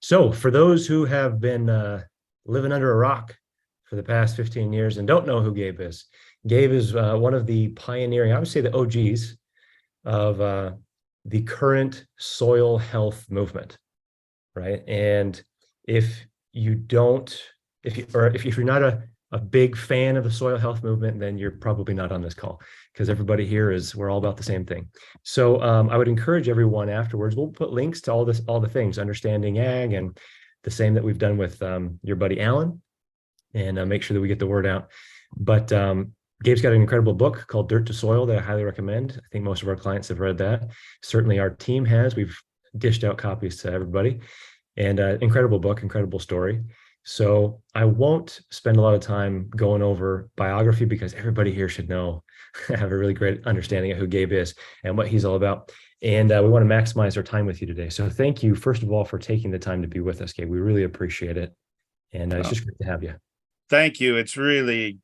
So for those who have been living under a rock for the past 15 years and don't know who Gabe is one of the pioneering, I would say the OGs of the current soil health movement, right? And if you don't, if you're not a big fan of the soil health movement, then you're probably not on this call because everybody here we're all about the same thing. So I would encourage everyone afterwards. We'll put links to all the things, understanding ag, and the same that we've done with your buddy Alan, and make sure that we get the word out. But Gabe's got an incredible book called Dirt to Soil that I highly recommend. I think most of our clients have read that. Certainly our team has. We've dished out copies to everybody. And incredible book, incredible story. So I won't spend a lot of time going over biography because everybody here should know, have a really great understanding of who Gabe is and what he's all about. And we want to maximize our time with you today. So thank you, first of all, for taking the time to be with us, Gabe. We really appreciate it. And it's just great to have you. Thank you. It's really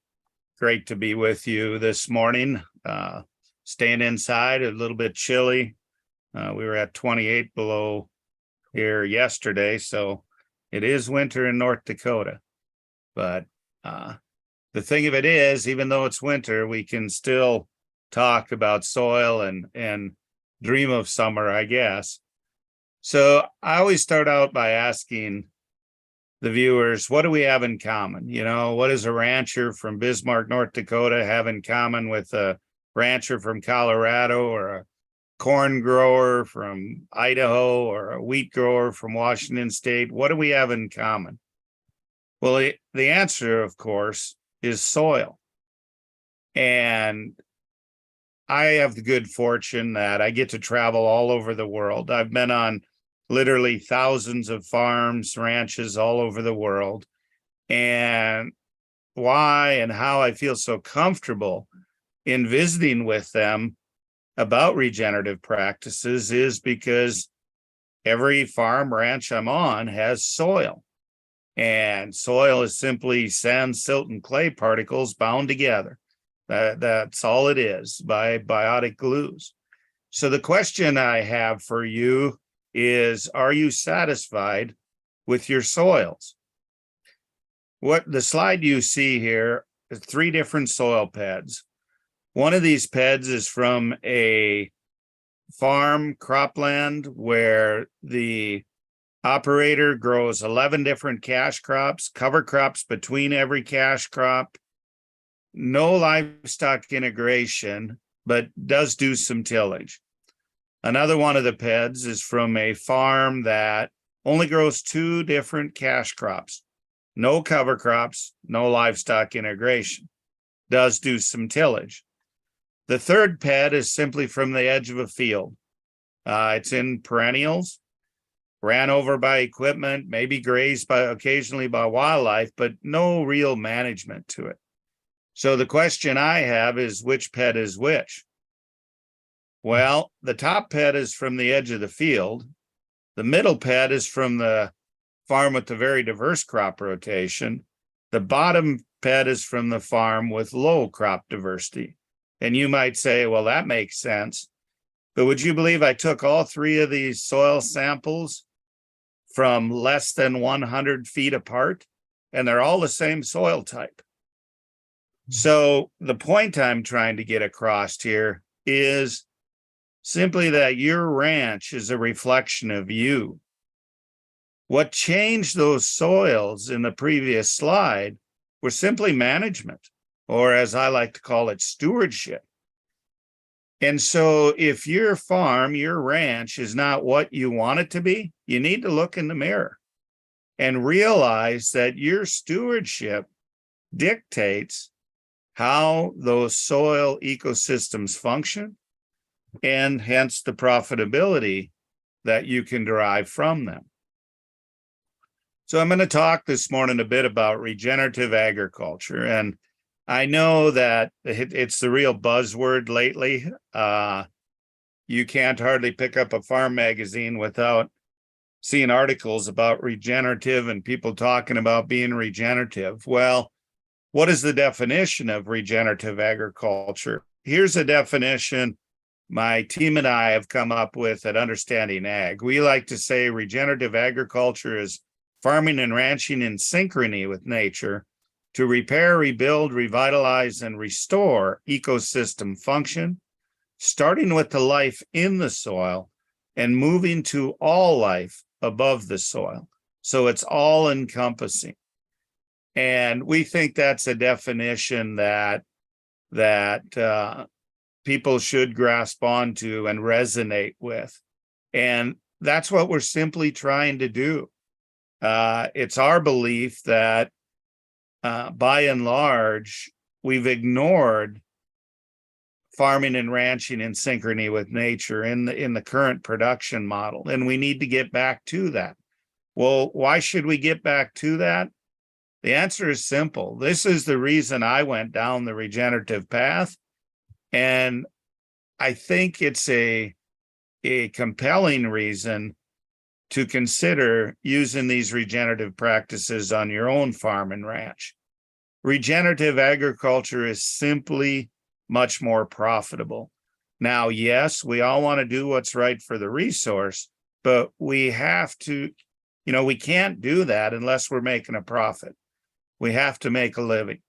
great to be with you this morning. Staying inside, a little bit chilly. We were at 28 below here yesterday, so it is winter in North Dakota. But the thing of it is, even though it's winter, we can still talk about soil and dream of summer, I guess. So I always start out by asking the viewers, what do we have in common? You know, what does a rancher from Bismarck, North Dakota have in common with a rancher from Colorado, or a corn grower from Idaho, or a wheat grower from Washington State? What do we have in common? Well, the answer, of course, is soil. And I have the good fortune that I get to travel all over the world. I've been on literally thousands of farms, ranches all over the world. And why and how I feel so comfortable in visiting with them about regenerative practices is because every farm ranch I'm on has soil. And soil is simply sand, silt, and clay particles bound together. That's all it is, by biotic glues. So the question I have for you is, are you satisfied with your soils? What the slide you see here is 3 different soil beds. One of these beds is from a farm cropland where the operator grows 11 different cash crops, cover crops between every cash crop, no livestock integration, but does do some tillage. Another one of the beds is from a farm that only grows 2 different cash crops, no cover crops, no livestock integration, does do some tillage. The third bed is simply from the edge of a field. It's in perennials, ran over by equipment, maybe grazed occasionally by wildlife, but no real management to it. So the question I have is, which bed is which? Well, the top bed is from the edge of the field. The middle bed is from the farm with the very diverse crop rotation. The bottom bed is from the farm with low crop diversity. And you might say, well, that makes sense. But would you believe I took all 3 of these soil samples from less than 100 feet apart, and they're all the same soil type? So the point I'm trying to get across here is simply that your ranch is a reflection of you. What changed those soils in the previous slide was simply management, or as I like to call it, stewardship. And so if your farm, your ranch is not what you want it to be, you need to look in the mirror and realize that your stewardship dictates how those soil ecosystems function, and hence the profitability that you can derive from them. So I'm going to talk this morning a bit about regenerative agriculture. And I know that it's the real buzzword lately. You can't hardly pick up a farm magazine without seeing articles about regenerative and people talking about being regenerative. Well, what is the definition of regenerative agriculture? Here's a definition my team and I have come up with at Understanding Ag. We like to say regenerative agriculture is farming and ranching in synchrony with nature to repair, rebuild, revitalize, and restore ecosystem function, starting with the life in the soil and moving to all life above the soil. So it's all encompassing. And we think that's a definition that people should grasp onto and resonate with. And that's what we're simply trying to do. It's our belief that by and large, we've ignored farming and ranching in synchrony with nature in the current production model, and we need to get back to that. Well, why should we get back to that? The answer is simple. This is the reason I went down the regenerative path, and I think it's a compelling reason to consider using these regenerative practices on your own farm and ranch. Regenerative agriculture is simply much more profitable. Now, yes, we all want to do what's right for the resource, but we have to, we can't do that unless we're making a profit. We have to make a living.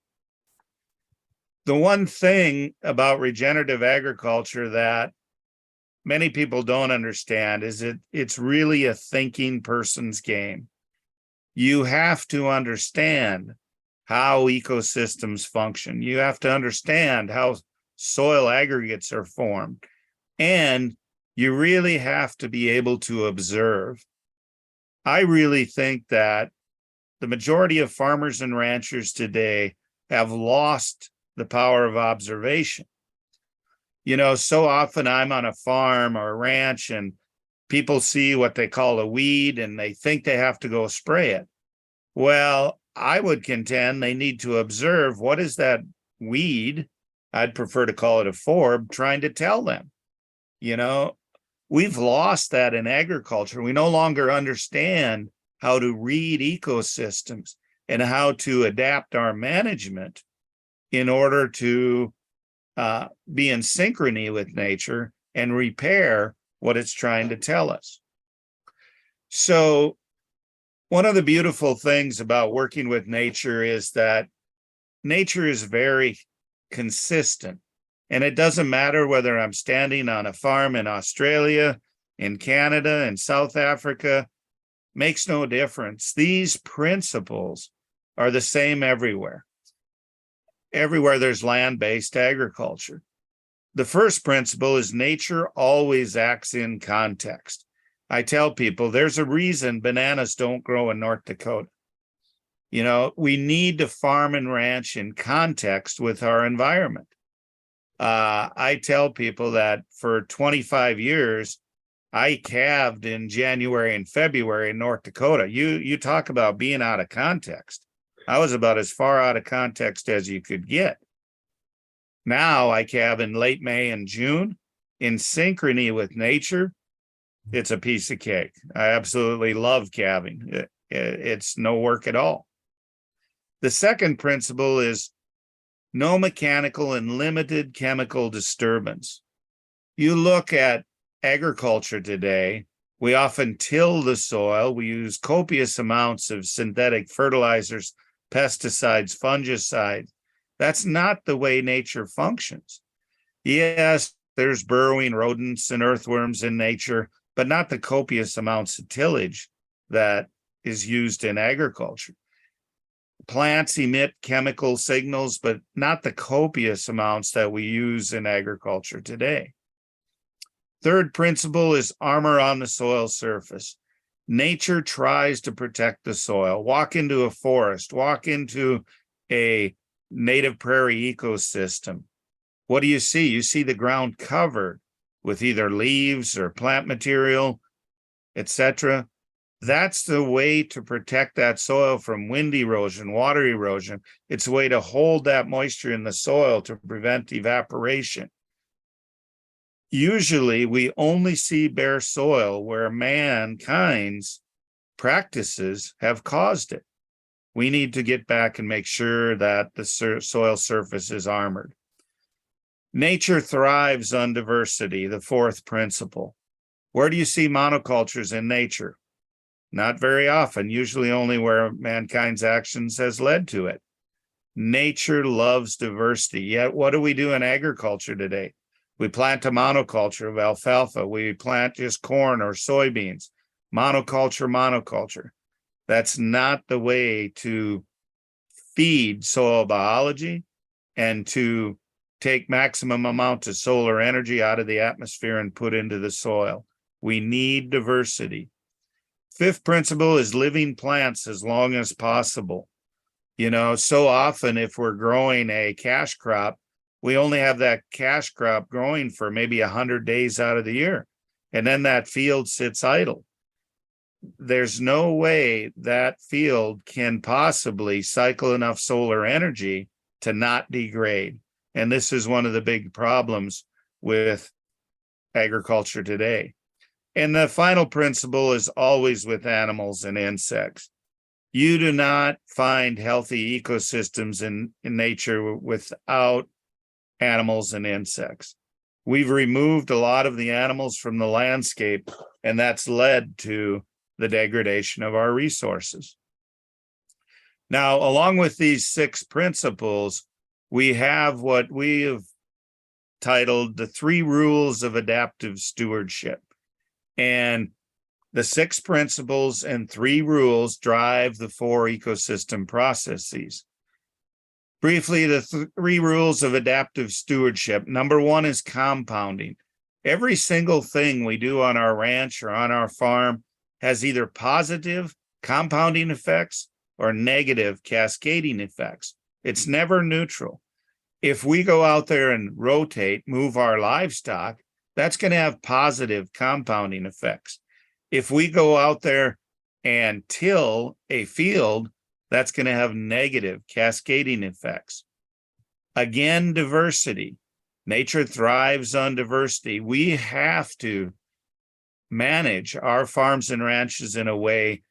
The one thing about regenerative agriculture that many people don't understand is it's really a thinking person's game. You have to understand how ecosystems function. You have to understand how soil aggregates are formed. And you really have to be able to observe. I really think that the majority of farmers and ranchers today have lost the power of observation. So often I'm on a farm or a ranch and people see what they call a weed and they think they have to go spray it. Well, I would contend they need to observe what is that weed, I'd prefer to call it a forb, trying to tell them. We've lost that in agriculture. We no longer understand how to read ecosystems and how to adapt our management in order to be in synchrony with nature and repair what it's trying to tell us. So one of the beautiful things about working with nature is that nature is very consistent. And it doesn't matter whether I'm standing on a farm in Australia, in Canada, in South Africa, makes no difference. These principles are the same everywhere. Everywhere there's land-based agriculture. The first principle is nature always acts in context. I tell people there's a reason bananas don't grow in North Dakota. We need to farm and ranch in context with our environment. I tell people that for 25 years, I calved in January and February in North Dakota. You talk about being out of context. I was about as far out of context as you could get. Now I calve in late May and June in synchrony with nature. It's a piece of cake. I absolutely love calving. It's no work at all. The second principle is no mechanical and limited chemical disturbance. You look at agriculture today, we often till the soil. We use copious amounts of synthetic fertilizers, pesticides, fungicides. That's not the way nature functions. Yes, there's burrowing rodents and earthworms in nature, but not the copious amounts of tillage that is used in agriculture. Plants emit chemical signals, but not the copious amounts that we use in agriculture today. Third principle is armor on the soil surface. Nature tries to protect the soil. Walk into a forest, walk into a native prairie ecosystem. What do you see? You see the ground covered with either leaves or plant material, etc. That's the way to protect that soil from wind erosion, water erosion. It's a way to hold that moisture in the soil to prevent evaporation. Usually, we only see bare soil where mankind's practices have caused it. We need to get back and make sure that the soil surface is armored. Nature thrives on diversity, the fourth principle. Where do you see monocultures in nature? Not very often, usually only where mankind's actions has led to it. Nature loves diversity. Yet what do we do in agriculture today? We plant a monoculture of alfalfa. We plant just corn or soybeans. Monoculture, monoculture. That's not the way to feed soil biology and to take maximum amount of solar energy out of the atmosphere and put into the soil. We need diversity. Fifth principle is living plants as long as possible. You know, so often if we're growing a cash crop, we only have that cash crop growing for maybe 100 days out of the year. And then that field sits idle. There's no way that field can possibly cycle enough solar energy to not degrade. And this is one of the big problems with agriculture today. And the final principle is always with animals and insects. You do not find healthy ecosystems in nature without animals and insects. We've removed a lot of the animals from the landscape, and that's led to the degradation of our resources. Now, along with these 6 principles, we have what we have titled the 3 rules of adaptive stewardship. And the 6 principles and 3 rules drive the 4 ecosystem processes. Briefly, the 3 rules of adaptive stewardship. Number 1 is compounding. Every single thing we do on our ranch or on our farm has either positive compounding effects or negative cascading effects. It's never neutral. If we go out there and rotate, move our livestock, that's going to have positive compounding effects. If we go out there and till a field, that's going to have negative cascading effects. Again, diversity. Nature thrives on diversity. We have to manage our farms and ranches in a way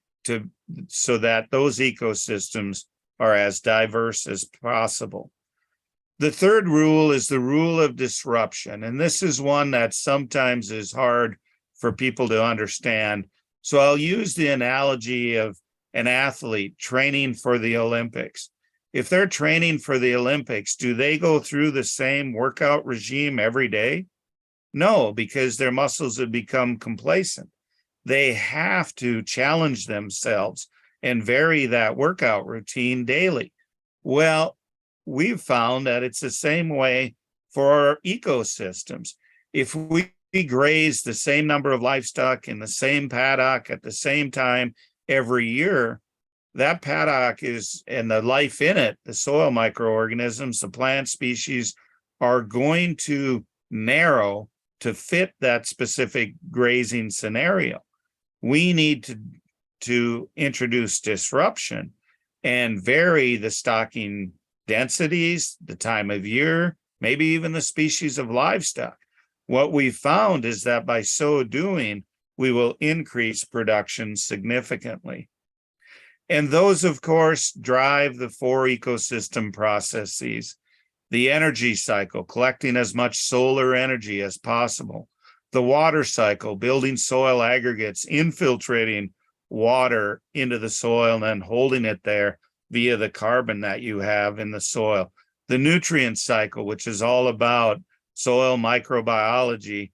so that those ecosystems are as diverse as possible. The third rule is the rule of disruption. And this is one that sometimes is hard for people to understand. So I'll use the analogy of an athlete training for the Olympics. If they're training for the Olympics, do they go through the same workout regime every day? No, because their muscles have become complacent. They have to challenge themselves and vary that workout routine daily. Well, we've found that it's the same way for our ecosystems. If we graze the same number of livestock in the same paddock at the same time every year, that paddock and the life in it, the soil microorganisms, the plant species, are going to narrow to fit that specific grazing scenario. We need to introduce disruption and vary the stocking densities, the time of year, maybe even the species of livestock. What we found is that by so doing, we will increase production significantly. And those, of course, drive the 4 ecosystem processes. The energy cycle, collecting as much solar energy as possible. The water cycle, building soil aggregates, infiltrating water into the soil and then holding it there via the carbon that you have in the soil. The nutrient cycle, which is all about soil microbiology,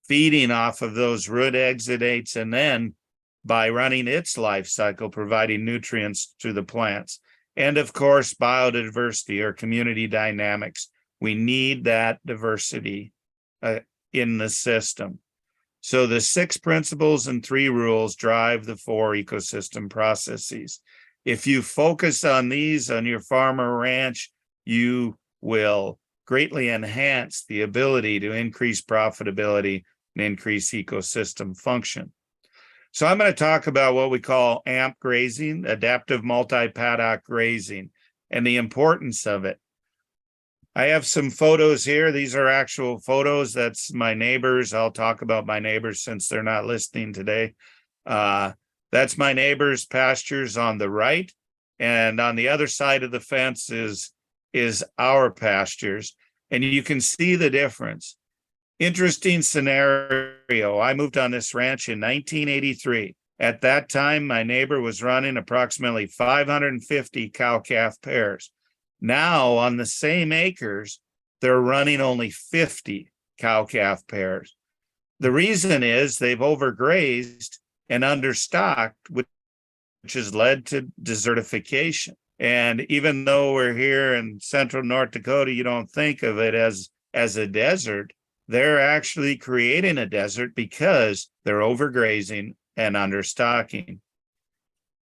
feeding off of those root exudates, and then by running its life cycle, providing nutrients to the plants. And of course, biodiversity or community dynamics. We need that diversity in the system. So the 6 principles and 3 rules drive the 4 ecosystem processes. If you focus on these on your farm or ranch, you will greatly enhance the ability to increase profitability and increase ecosystem function. So I'm going to talk about what we call AMP grazing, adaptive multi-paddock grazing, and the importance of it. I have some photos here. These are actual photos. That's my neighbors. I'll talk about my neighbors since they're not listening today. That's my neighbor's pastures on the right. And on the other side of the fence is our pastures. And you can see the difference. Interesting scenario. I moved on this ranch in 1983. At that time, my neighbor was running approximately 550 cow-calf pairs. Now, on the same acres, they're running only 50 cow-calf pairs. The reason is they've overgrazed and understocked, which has led to desertification. And even though we're here in central North Dakota, you don't think of it as a desert. They're actually creating a desert because they're overgrazing and understocking.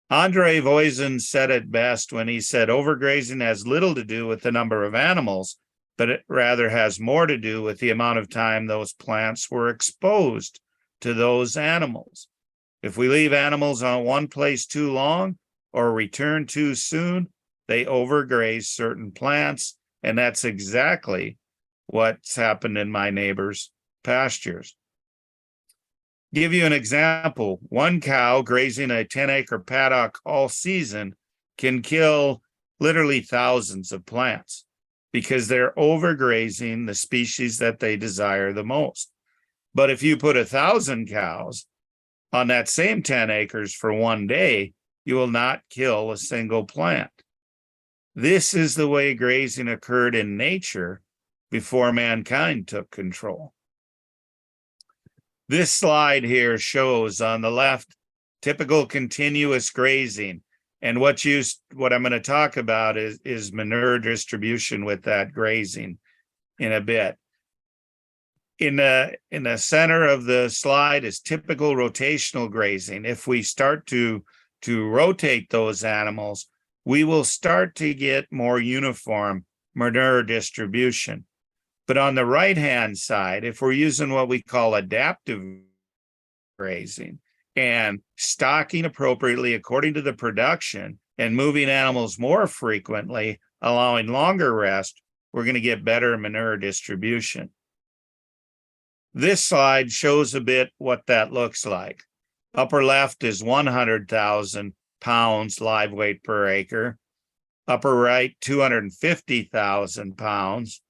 Andre Voisin said it best when he said overgrazing has little to do with the number of animals, but it rather has more to do with the amount of time those plants were exposed to those animals. If we leave animals on one place too long or return too soon, they overgraze certain plants, and that's exactly what's happened in my neighbor's pastures. Give you an example. One cow grazing a 10-acre paddock all season can kill literally thousands of plants because they're overgrazing the species that they desire the most. But if you put 1,000 cows on that same 10 acres for one day, you will not kill a single plant. This is the way grazing occurred in nature before mankind took control. This slide here shows on the left typical continuous grazing, and what I'm going to talk about is manure distribution with that grazing in a bit. In the center of the slide is typical rotational grazing. If we start to rotate those animals, we will start to get more uniform manure distribution. But on the right-hand side, if we're using what we call adaptive grazing and stocking appropriately according to the production and moving animals more frequently, allowing longer rest, we're going to get better manure distribution. This slide shows a bit what that looks like. Upper left is 100,000 pounds live weight per acre. Upper right, 250,000 pounds.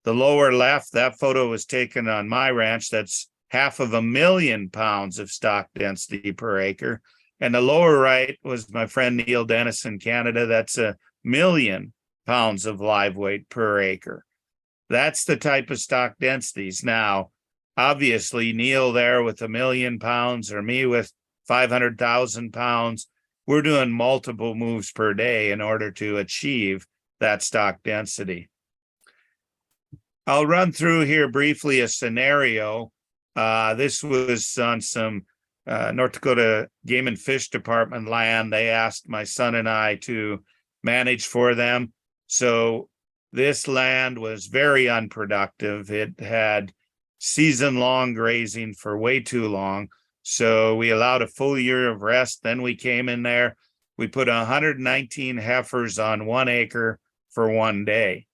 The lower left, that photo was taken on my ranch. That's 500,000 pounds of stock density per acre. And the lower right was my friend Neil Dennis in Canada. That's 1,000,000 pounds of live weight per acre. That's the type of stock densities. Now, obviously, Neil there with 1,000,000 pounds or me with 500,000 pounds, we're doing multiple moves per day in order to achieve that stock density. I'll run through here briefly a scenario. This was on some North Dakota Game and Fish Department land. They asked my son and I to manage for them. So this land was very unproductive. It had season-long grazing for way too long. So we allowed a full year of rest. Then we came in there. We put 119 heifers on 1 acre for 1 day.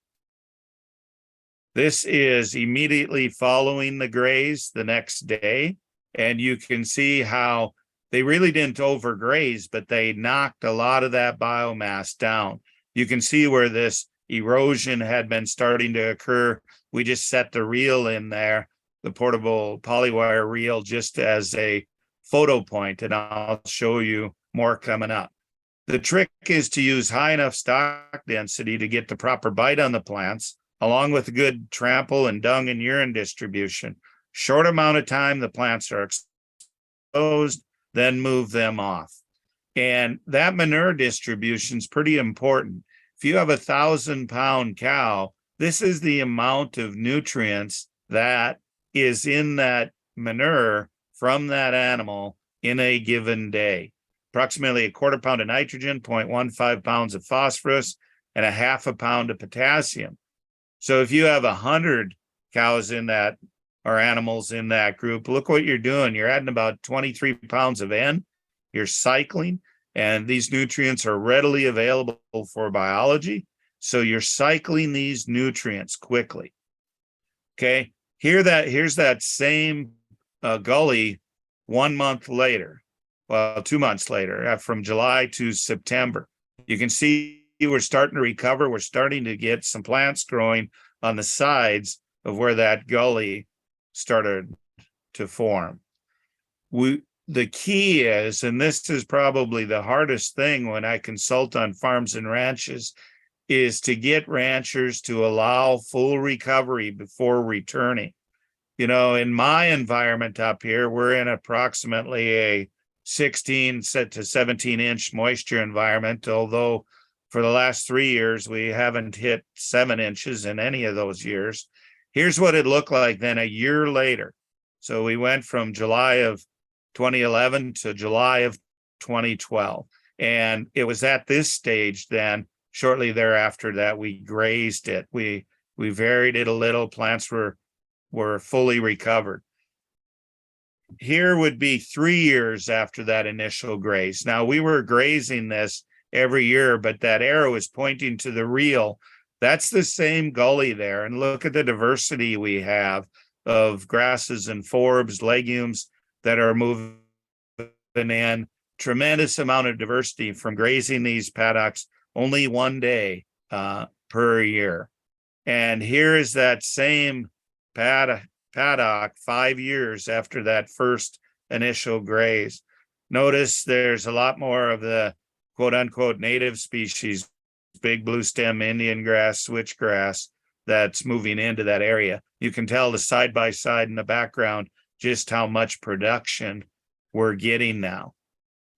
This is immediately following the graze the next day. And you can see how they really didn't overgraze, but they knocked a lot of that biomass down. You can see where this erosion had been starting to occur. We just set the reel in there, the portable polywire reel, just as a photo point, and I'll show you more coming up. The trick is to use high enough stock density to get the proper bite on the plants, along with good trample and dung and urine distribution. Short amount of time the plants are exposed, then move them off. And that manure distribution is pretty important. If you have 1,000-pound cow, this is the amount of nutrients that is in that manure from that animal in a given day. Approximately a quarter pound of nitrogen, 0.15 pounds of phosphorus, and a half a pound of potassium. So if you have 100 cows in that, or animals in that group, look what you're doing. You're adding about 23 pounds of N. You're cycling, and these nutrients are readily available for biology. So you're cycling these nutrients quickly. Okay, here's that same gully 1 month later. Well, 2 months later, from July to September. You can see we're starting to recover. We're starting to get some plants growing on the sides of where that gully started to form. The key is, and this is probably the hardest thing when I consult on farms and ranches, is to get ranchers to allow full recovery before returning. In my environment up here, we're in approximately a 16 to 17 inch moisture environment, although for the last 3 years, we haven't hit 7 inches in any of those years. Here's what it looked like then a year later. So we went from July of 2011 to July of 2012. And it was at this stage then, shortly thereafter, that we grazed it. We varied it a little. Plants were fully recovered. Here would be 3 years after that initial graze. Now, we were grazing this every year, but that arrow is pointing to the reel. That's the same gully there. And look at the diversity we have of grasses and forbs, legumes that are moving in. Tremendous amount of diversity from grazing these paddocks only 1 day per year. And here is that same paddock 5 years after that first initial graze. Notice there's a lot more of the quote unquote native species, big blue stem Indian grass, switchgrass, that's moving into that area. You can tell the side by side in the background just how much production we're getting now.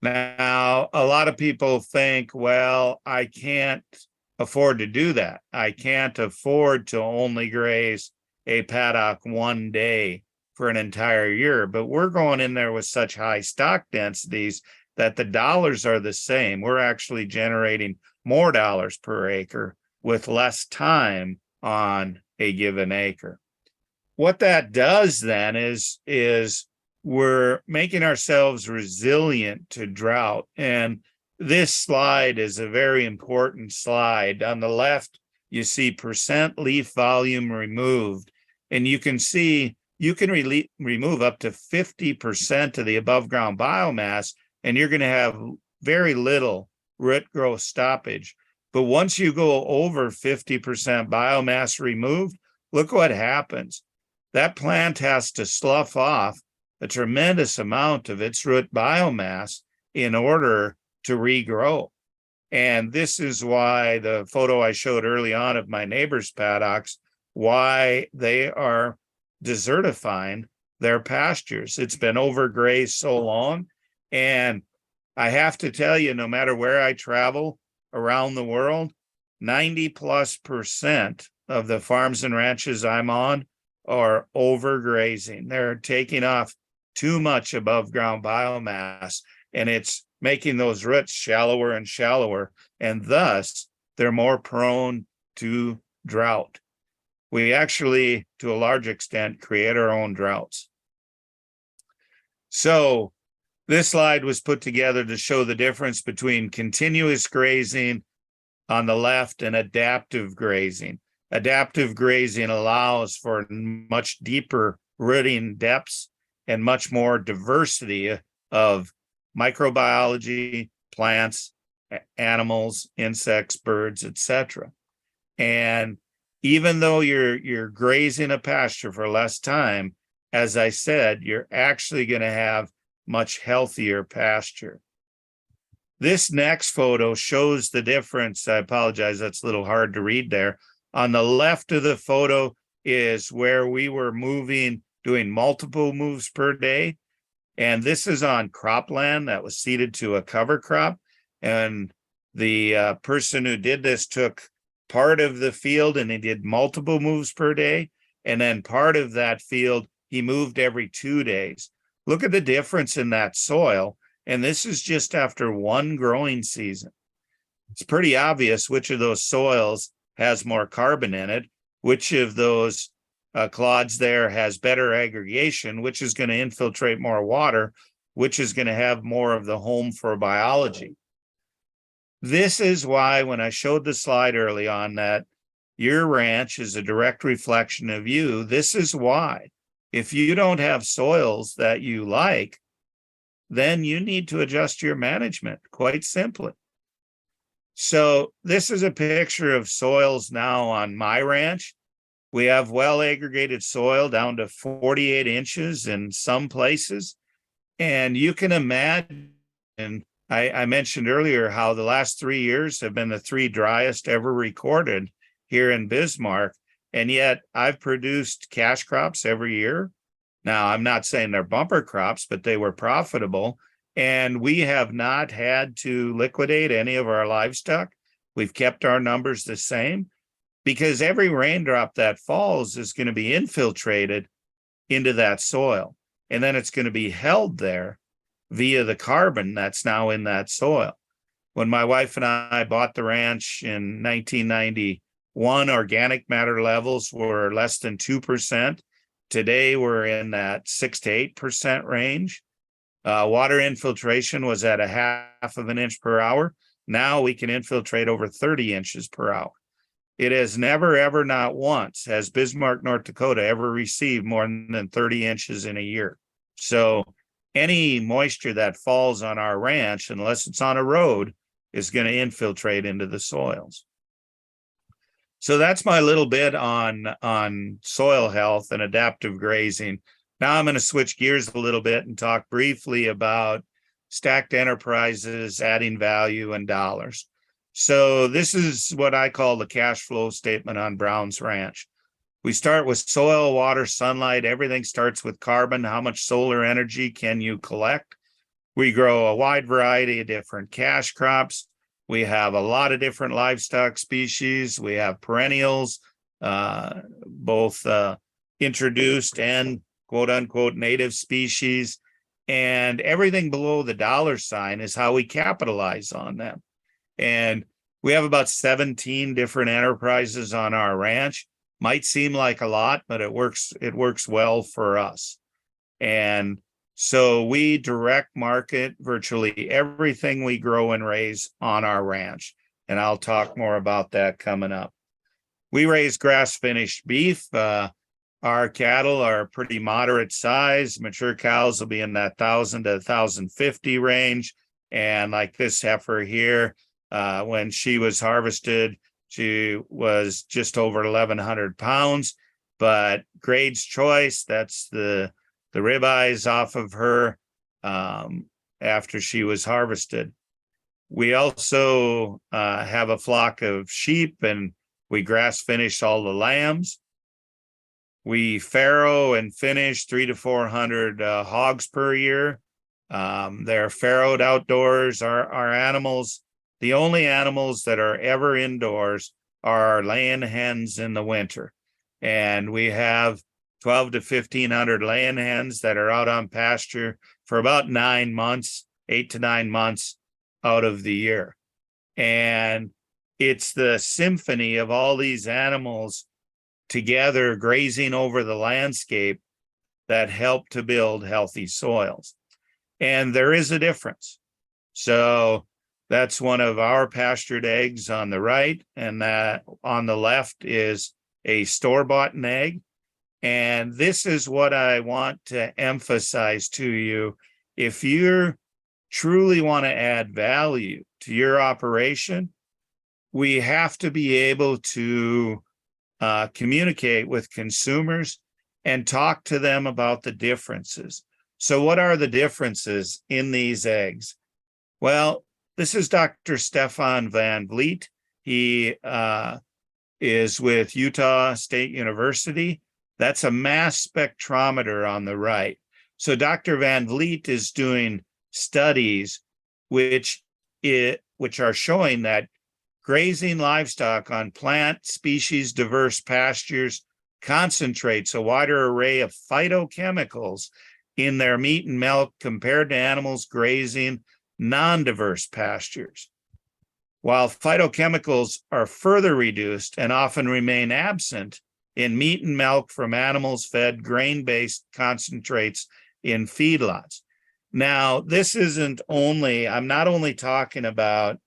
Now, a lot of people think, well, I can't afford to do that. I can't afford to only graze a paddock 1 day for an entire year, but we're going in there with such high stock densities that the dollars are the same. We're actually generating more dollars per acre with less time on a given acre. What that does then is we're making ourselves resilient to drought. And this slide is a very important slide. On the left, you see percent leaf volume removed. And you can see you can remove up to 50% of the above ground biomass, and you're going to have very little root growth stoppage. But once you go over 50% biomass removed, look what happens. That plant has to slough off a tremendous amount of its root biomass in order to regrow. And this is why the photo I showed early on of my neighbor's paddocks, why they are desertifying their pastures. It's been overgrazed so long. And I have to tell you, no matter where I travel around the world, 90+% of the farms and ranches I'm on are overgrazing. They're taking off too much above ground biomass, and it's making those roots shallower and shallower, and thus they're more prone to drought. We actually, to a large extent, create our own droughts. So this slide was put together to show the difference between continuous grazing on the left and adaptive grazing. Adaptive grazing allows for much deeper rooting depths and much more diversity of microbiology, plants, animals, insects, birds, etc. And even though you're grazing a pasture for less time, as I said, you're actually going to have much healthier pasture. This next photo shows the difference. I apologize, that's a little hard to read there. On the left of the photo is where we were doing multiple moves per day. And this is on cropland that was seeded to a cover crop. And the person who did this took part of the field and he did multiple moves per day. And then part of that field, he moved every 2 days. Look at the difference in that soil. And this is just after one growing season. It's pretty obvious which of those soils has more carbon in it, which of those clods there has better aggregation, which is going to infiltrate more water, which is going to have more of the home for biology. This is why when I showed the slide early on that your ranch is a direct reflection of you, this is why. If you don't have soils that you like, then you need to adjust your management, quite simply. So this is a picture of soils now on my ranch. We have well aggregated soil down to 48 inches in some places. And you can imagine, I mentioned earlier how the last 3 years have been the three driest ever recorded here in Bismarck. And yet I've produced cash crops every year. Now, I'm not saying they're bumper crops, but they were profitable. And we have not had to liquidate any of our livestock. We've kept our numbers the same because every raindrop that falls is going to be infiltrated into that soil. And then it's going to be held there via the carbon that's now in that soil. When my wife and I bought the ranch in 1991, organic matter levels were less than 2%. Today, we're in that 6 to 8% range. Water infiltration was at a half of an inch per hour. Now we can infiltrate over 30 inches per hour. It has never, ever, not once has Bismarck, North Dakota ever received more than 30 inches in a year. So any moisture that falls on our ranch, unless it's on a road, is going to infiltrate into the soils. So that's my little bit on soil health and adaptive grazing. Now I'm going to switch gears a little bit and talk briefly about stacked enterprises, adding value and dollars. So this is what I call the cash flow statement on Brown's Ranch. We start with soil, water, sunlight. Everything starts with carbon. How much solar energy can you collect? We grow a wide variety of different cash crops. We have a lot of different livestock species. We have perennials, both introduced and quote unquote native species. And everything below the dollar sign is how we capitalize on them. And we have about 17 different enterprises on our ranch. Might seem like a lot, but it works well for us. And so we direct market virtually everything we grow and raise on our ranch. And I'll talk more about that coming up. We raise grass-finished beef. Our cattle are pretty moderate size. Mature cows will be in that 1,000 to 1,050 range. And like this heifer here, when she was harvested, she was just over 1,100 pounds. But grade's choice, that's the ribeyes off of her after she was harvested. We also have a flock of sheep, and we grass finish all the lambs. We farrow and finish 300 to 400 hogs per year. They're farrowed outdoors. Our animals, the only animals that are ever indoors are our laying hens in the winter. And we have 12 to 1,500 laying hens that are out on pasture for about 9 months, 8 to 9 months out of the year. And it's the symphony of all these animals together grazing over the landscape that help to build healthy soils. And there is a difference. So that's one of our pastured eggs on the right, and that on the left is a store-bought egg. And this is what I want to emphasize to you. If you truly want to add value to your operation, we have to be able to communicate with consumers and talk to them about the differences. So what are the differences in these eggs? Well, this is Dr. Stefan Van Vliet. He is with Utah State University. That's a mass spectrometer on the right. So Dr. Van Vliet is doing studies which are showing that grazing livestock on plant species diverse pastures concentrates a wider array of phytochemicals in their meat and milk compared to animals grazing non-diverse pastures. While phytochemicals are further reduced and often remain absent in meat and milk from animals fed grain-based concentrates in feedlots. Now, this isn't only, I'm not only talking about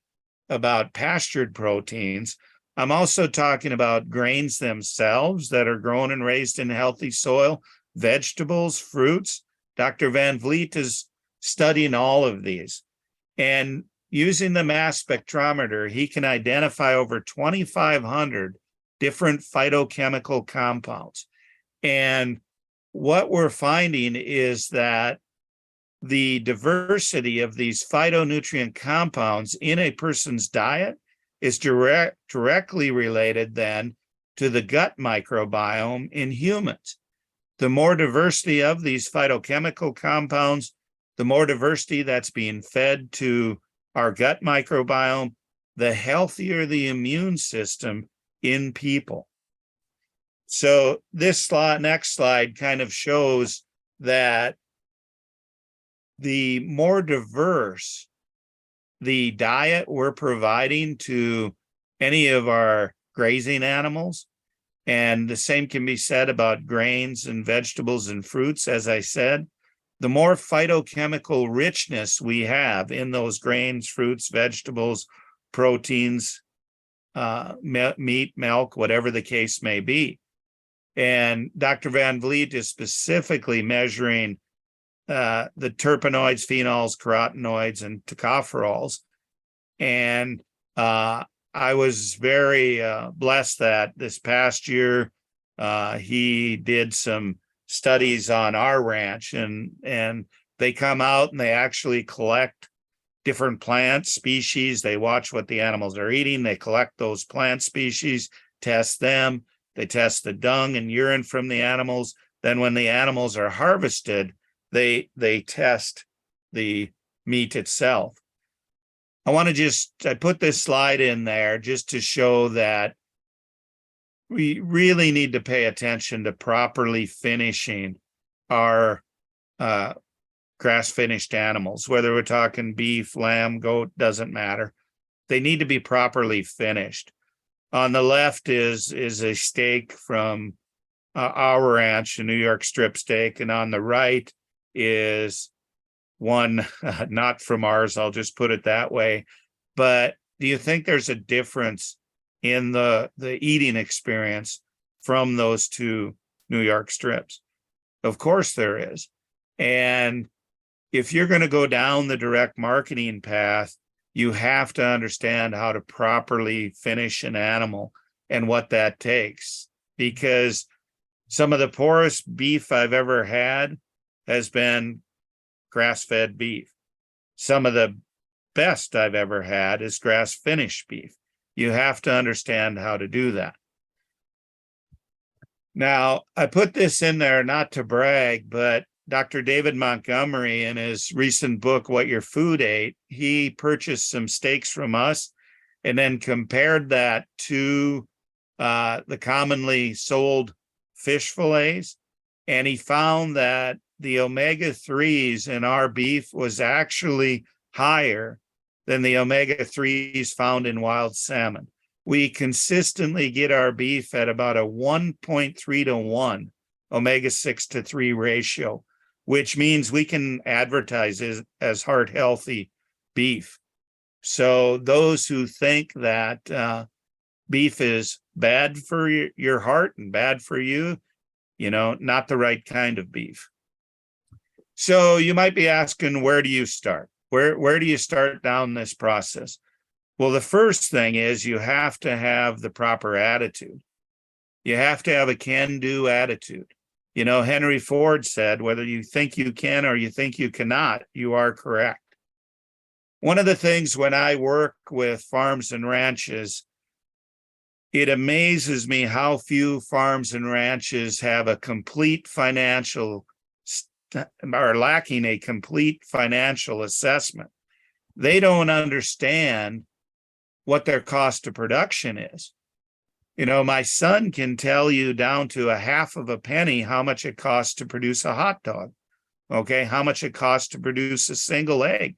pastured proteins, I'm also talking about grains themselves that are grown and raised in healthy soil, vegetables, fruits. Dr. Van Vliet is studying all of these. And using the mass spectrometer, he can identify over 2,500 different phytochemical compounds. And what we're finding is that the diversity of these phytonutrient compounds in a person's diet is directly related then to the gut microbiome in humans. The more diversity of these phytochemical compounds, the more diversity that's being fed to our gut microbiome, the healthier the immune system in people. So this next slide kind of shows that the more diverse the diet we're providing to any of our grazing animals, and the same can be said about grains and vegetables and fruits, as I said, the more phytochemical richness we have in those grains, fruits, vegetables, proteins, meat, milk, whatever the case may be. And Dr. Van Vliet is specifically measuring the terpenoids, phenols, carotenoids, and tocopherols. And I was very blessed that this past year he did some studies on our ranch, and they come out and they actually collect different plant species. They watch what the animals are eating. They collect those plant species, test them. They test the dung and urine from the animals. Then when the animals are harvested, they test the meat itself. I put this slide in there just to show that we really need to pay attention to properly finishing our grass-finished animals, whether we're talking beef, lamb, goat, doesn't matter. They need to be properly finished. On the left is a steak from our ranch, a New York strip steak, and on the right is one not from ours, I'll just put it that way. But do you think there's a difference in the eating experience from those two New York strips? Of course there is. And if you're going to go down the direct marketing path, you have to understand how to properly finish an animal and what that takes. Because some of the poorest beef I've ever had has been grass-fed beef. Some of the best I've ever had is grass-finished beef. You have to understand how to do that. Now, I put this in there not to brag, but Dr. David Montgomery, in his recent book, What Your Food Ate, he purchased some steaks from us and then compared that to the commonly sold fish fillets. And he found that the omega-3s in our beef was actually higher than the omega-3s found in wild salmon. We consistently get our beef at about a 1.3 to 1 omega-6 to 3 ratio, which means we can advertise as heart healthy beef. So those who think that beef is bad for your heart and bad for you, not the right kind of beef. So you might be asking, where do you start? Where do you start down this process? Well, the first thing is you have to have the proper attitude. You have to have a can-do attitude. Henry Ford said, whether you think you can or you think you cannot, you are correct. One of the things when I work with farms and ranches, it amazes me how few farms and ranches have a complete financial are lacking a complete financial assessment. They don't understand what their cost of production is. My son can tell you down to a half of a penny how much it costs to produce a hot dog, okay? How much it costs to produce a single egg.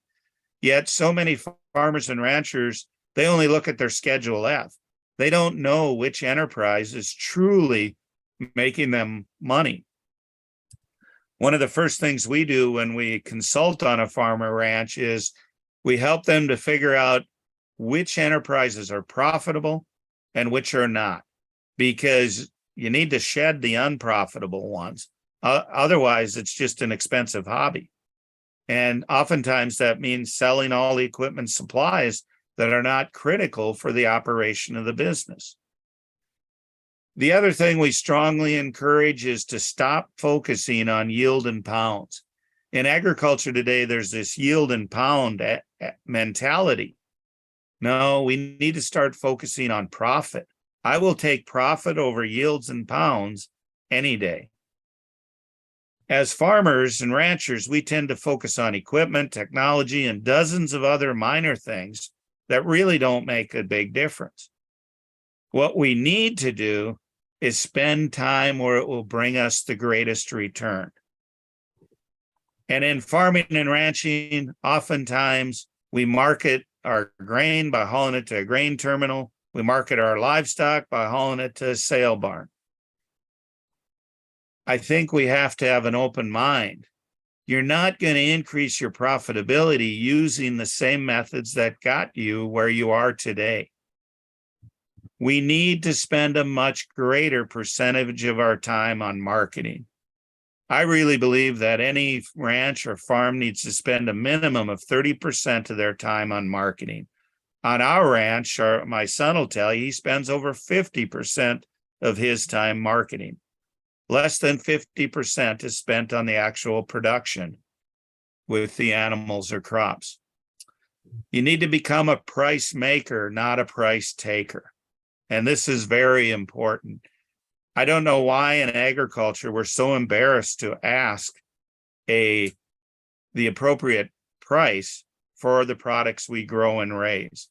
Yet so many farmers and ranchers, they only look at their Schedule F. They don't know which enterprise is truly making them money. One of the first things we do when we consult on a farm or ranch is we help them to figure out which enterprises are profitable and which are not, because you need to shed the unprofitable ones. Otherwise, it's just an expensive hobby. And oftentimes that means selling all the equipment supplies that are not critical for the operation of the business. The other thing we strongly encourage is to stop focusing on yield and pounds. In agriculture today, there's this yield and pound mentality. No, we need to start focusing on profit. I will take profit over yields and pounds any day. As farmers and ranchers, we tend to focus on equipment, technology, and dozens of other minor things that really don't make a big difference. What we need to do is spend time where it will bring us the greatest return. And in farming and ranching, oftentimes we market our grain by hauling it to a grain terminal. We market our livestock by hauling it to a sale barn. I think we have to have an open mind. You're not going to increase your profitability using the same methods that got you where you are today. We need to spend a much greater percentage of our time on marketing. I really believe that any ranch or farm needs to spend a minimum of 30% of their time on marketing. On our ranch, my son will tell you, he spends over 50% of his time marketing. Less than 50% is spent on the actual production with the animals or crops. You need to become a price maker, not a price taker. And this is very important. I don't know why in agriculture we're so embarrassed to ask the appropriate price for the products we grow and raise.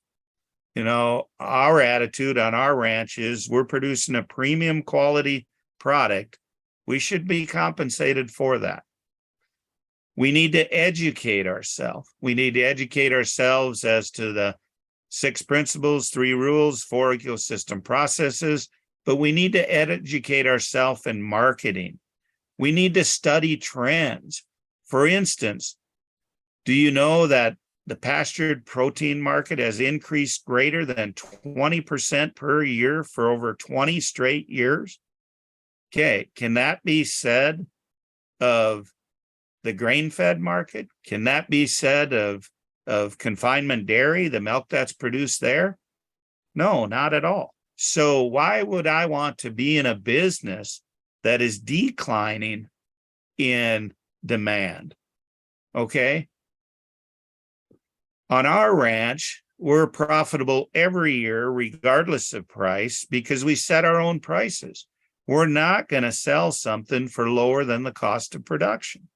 You know, our attitude on our ranch is we're producing a premium quality product. We should be compensated for that. We need to educate ourselves. We need to educate ourselves as to the 6 principles, 3 rules, 4 ecosystem processes, but we need to educate ourselves in marketing. We need to study trends. For instance, do you know that the pastured protein market has increased greater than 20% per year for over 20 straight years? Okay, can that be said of the grain-fed market? Can that be said of confinement dairy, the milk that's produced there? No, not at all. So why would I want to be in a business that is declining in demand? Okay. On our ranch, we're profitable every year, regardless of price, because we set our own prices. We're not going to sell something for lower than the cost of production.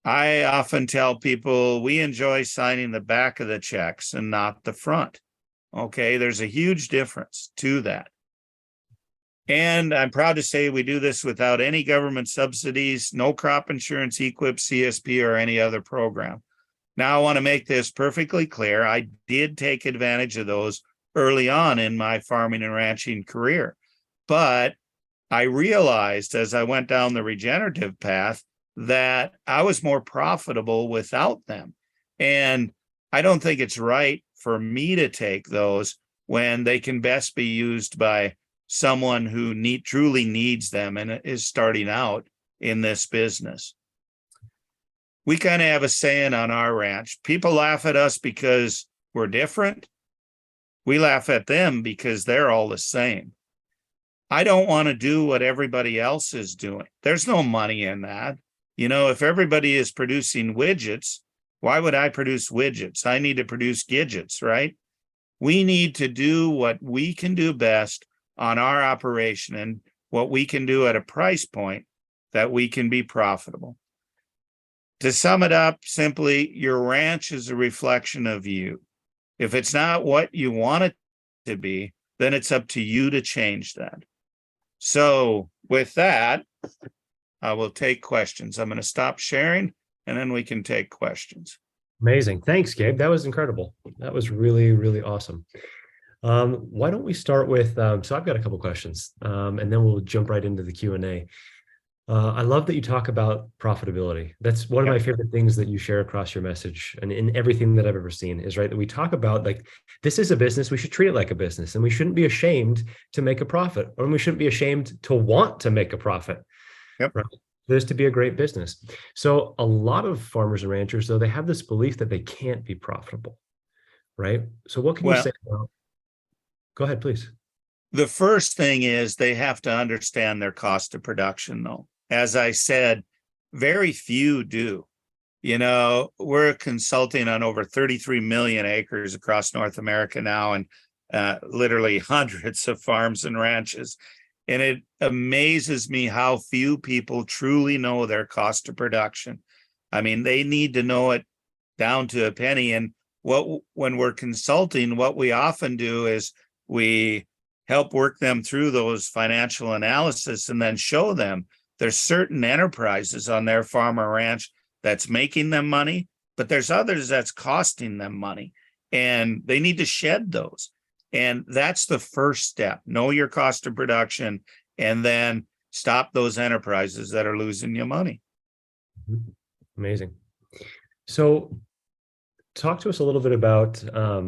I often tell people we enjoy signing the back of the checks and not the front. Okay, there's a huge difference to that. And I'm proud to say we do this without any government subsidies, no crop insurance, EQIP, CSP, or any other program. Now, I want to make this perfectly clear. I did take advantage of those early on in my farming and ranching career. But I realized as I went down the regenerative path that I was more profitable without them. And I don't think it's right for me to take those when they can best be used by someone who truly needs them and is starting out in this business. We kind of have a saying on our ranch. People laugh at us because we're different. We laugh at them because they're all the same. I don't want to do what everybody else is doing. There's no money in that. You know, if everybody is producing widgets, why would I produce widgets? I need to produce gadgets, right? We need to do what we can do best on our operation and what we can do at a price point that we can be profitable. To sum it up simply, your ranch is a reflection of you. If it's not what you want it to be, then it's up to you to change that. So with that, I will take questions. I'm going to stop sharing and then we can take questions. Amazing. Thanks, Gabe. That was incredible. That was really, really awesome. Why don't we start with, so I've got a couple questions, and then we'll jump right into the Q&A. I love that you talk about profitability. That's one of my favorite things that you share across your message and in everything that I've ever seen is right that we talk about like, this is a business, we should treat it like a business and we shouldn't be ashamed to make a profit or we shouldn't be ashamed to want to make a profit. Yep. Right? There's to be a great business. So a lot of farmers and ranchers, though, they have this belief that they can't be profitable, right? So what can you say about, go ahead, please. The first thing is they have to understand their cost of production, though. As I said, very few do. We're consulting on over 33 million acres across North America now, and literally hundreds of farms and ranches. And it amazes me how few people truly know their cost of production. I mean, they need to know it down to a penny. And when we're consulting, what we often do is we help work them through those financial analysis and then show them there's certain enterprises on their farm or ranch that's making them money, but there's others that's costing them money, and they need to shed those. And that's the first step. Know your cost of production, and then stop those enterprises that are losing you money. Amazing. So talk to us a little bit about, a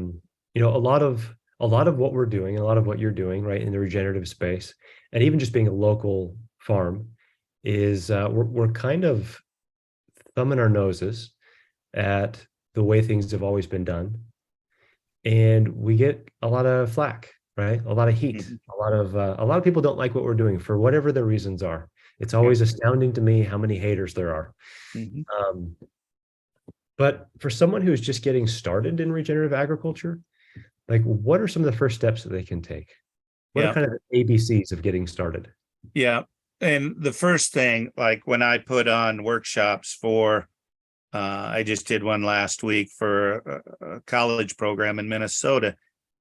lot of what we're doing, a lot of what you're doing, right, in the regenerative space, and even just being a local farm is we're kind of thumbing our noses at the way things have always been done. And we get a lot of flack, right? A lot of heat. A lot of people don't like what we're doing for whatever their reasons are. It's always astounding to me how many haters there are. But for someone who's just getting started in regenerative agriculture, like, what are some of the first steps that they can take? What are kind of the ABCs of getting started? Yeah. And the first thing, like when I put on workshops for, I just did one last week for a college program in Minnesota,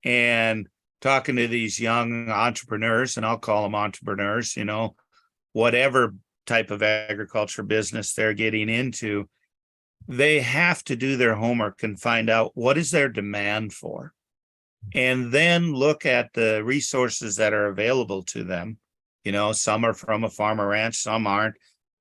and talking to these young entrepreneurs, and I'll call them entrepreneurs, whatever type of agriculture business they're getting into, they have to do their homework and find out what is their demand for, and then look at the resources that are available to them. Some are from a farm or ranch, some aren't.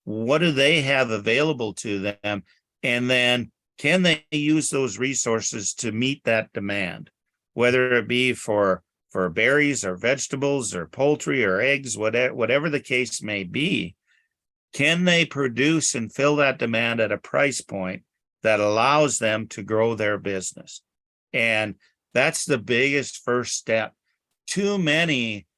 What do they have available to them? And then can they use those resources to meet that demand, whether it be for berries or vegetables or poultry or eggs, whatever the case may be. Can they produce and fill that demand at a price point that allows them to grow their business? And that's the biggest first step. Too many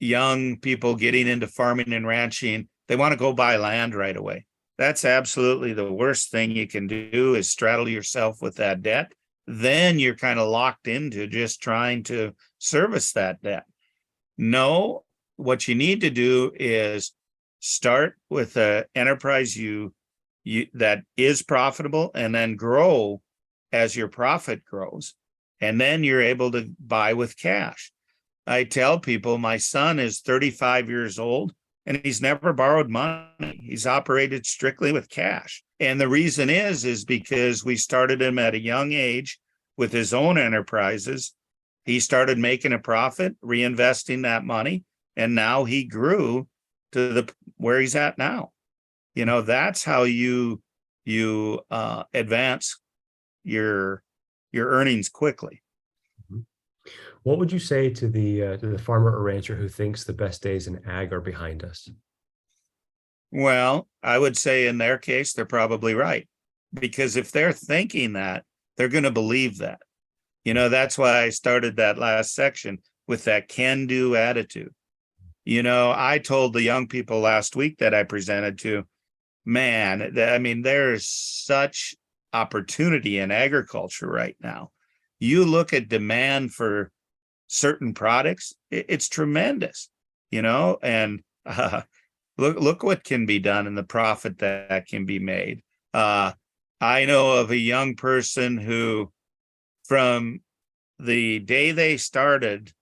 young people getting into farming and ranching, they want to go buy land right away. That's absolutely the worst thing you can do, is straddle yourself with that debt. Then you're kind of locked into just trying to service that debt. No, what you need to do is start with an enterprise you that is profitable, and then grow as your profit grows. And then you're able to buy with cash. I tell people my son is 35 years old and he's never borrowed money. He's operated strictly with cash. And the reason is because we started him at a young age with his own enterprises. He started making a profit, reinvesting that money, and now he grew to where he's at now. That's how you advance your earnings quickly. What would you say to the farmer or rancher who thinks the best days in ag are behind us? Well, I would say in their case, they're probably right, because if they're thinking that, they're going to believe that. That's why I started that last section with that can-do attitude. I told the young people last week that I presented to, man, I mean, there's such opportunity in agriculture right now. You look at demand for certain products, it's tremendous, and look what can be done and the profit that can be made. I know of a young person who, from the day they started,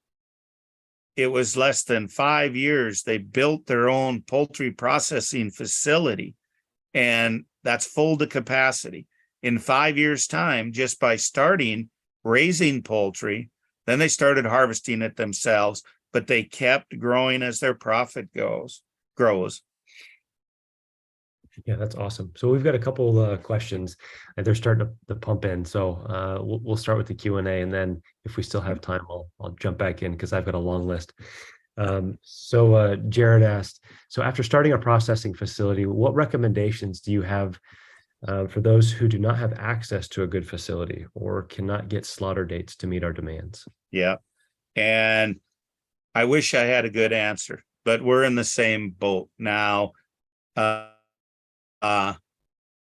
it was less than 5 years, they built their own poultry processing facility, and that's full to capacity. In 5 years' time, just by starting raising poultry, then they started harvesting it themselves, but they kept growing as their profit grows. Yeah, that's awesome. So we've got a couple questions, and they're starting to pump in. So we'll start with the Q&A, and then if we still have time, I'll jump back in because I've got a long list. So Jared asked, so after starting a processing facility, what recommendations do you have for those who do not have access to a good facility or cannot get slaughter dates to meet our demands? Yeah. And I wish I had a good answer, but we're in the same boat now. Uh, uh,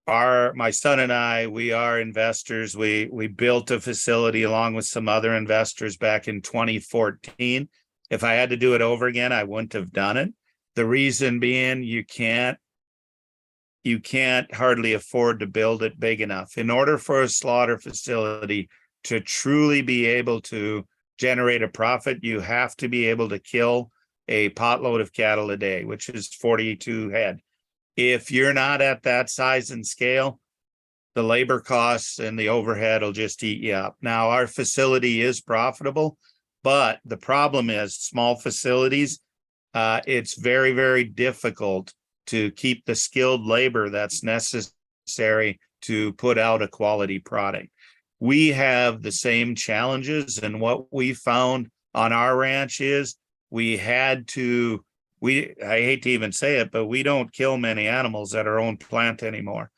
my son and I, we are investors. We built a facility along with some other investors back in 2014. If I had to do it over again, I wouldn't have done it. The reason being you can't hardly afford to build it big enough. In order for a slaughter facility to truly be able to generate a profit, you have to be able to kill a potload of cattle a day, which is 42 head. If you're not at that size and scale, the labor costs and the overhead will just eat you up. Now, our facility is profitable, but the problem is small facilities, it's very, very difficult to keep the skilled labor that's necessary to put out a quality product. We have the same challenges, and what we found on our ranch is we had to, I hate to even say it, but we don't kill many animals at our own plant anymore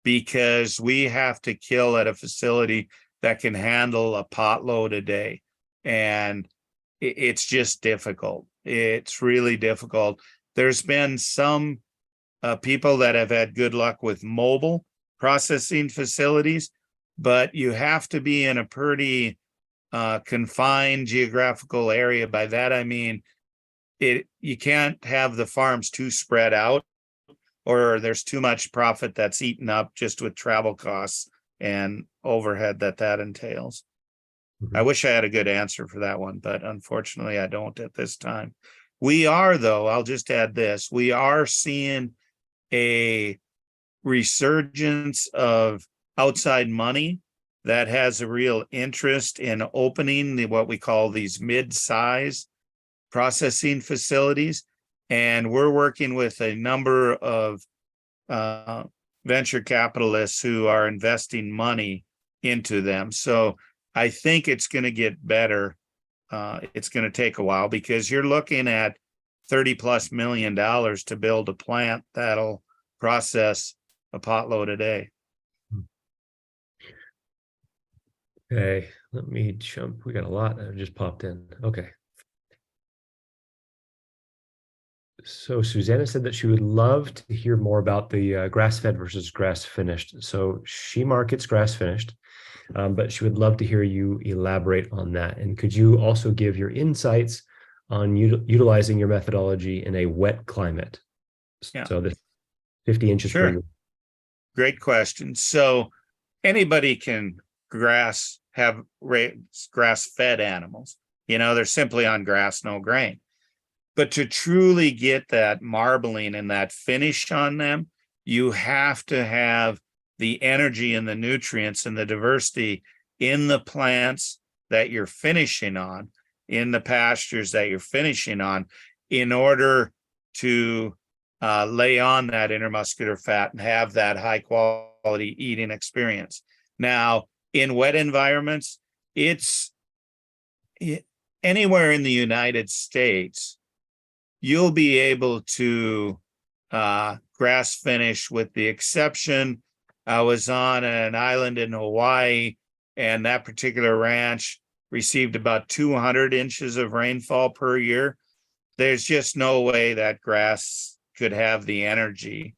because we have to kill at a facility that can handle a potload a day. And it's just difficult. It's really difficult. There's been some people that have had good luck with mobile processing facilities, but you have to be in a pretty confined geographical area. By that, I mean, you can't have the farms too spread out, or there's too much profit that's eaten up just with travel costs and overhead that entails. I wish I had a good answer for that one, but unfortunately I don't at this time. We are, though, I'll just add this, we are seeing a resurgence of outside money that has a real interest in opening what we call these mid-size processing facilities. And we're working with a number of venture capitalists who are investing money into them. So I think it's going to get better. It's going to take a while because you're looking at $30+ million to build a plant that'll process a potload a day. Okay, let me jump. We got a lot that just popped in. Okay. So Susanna said that she would love to hear more about the grass-fed versus grass-finished. So she markets grass-finished, but she would love to hear you elaborate on that. And could you also give your insights on utilizing your methodology in a wet climate? Yeah. So the 50 inches per year. Great question. So anybody can have grass-fed animals. You know, they're simply on grass, no grain. But to truly get that marbling and that finish on them, you have to have the energy and the nutrients and the diversity in the plants that you're finishing on, in the pastures that you're finishing on, in order to lay on that intermuscular fat and have that high quality eating experience. Now, in wet environments, anywhere in the United States, you'll be able to grass finish, with the exception, I was on an island in Hawaii, and that particular ranch received about 200 inches of rainfall per year. There's just no way that grass could have the energy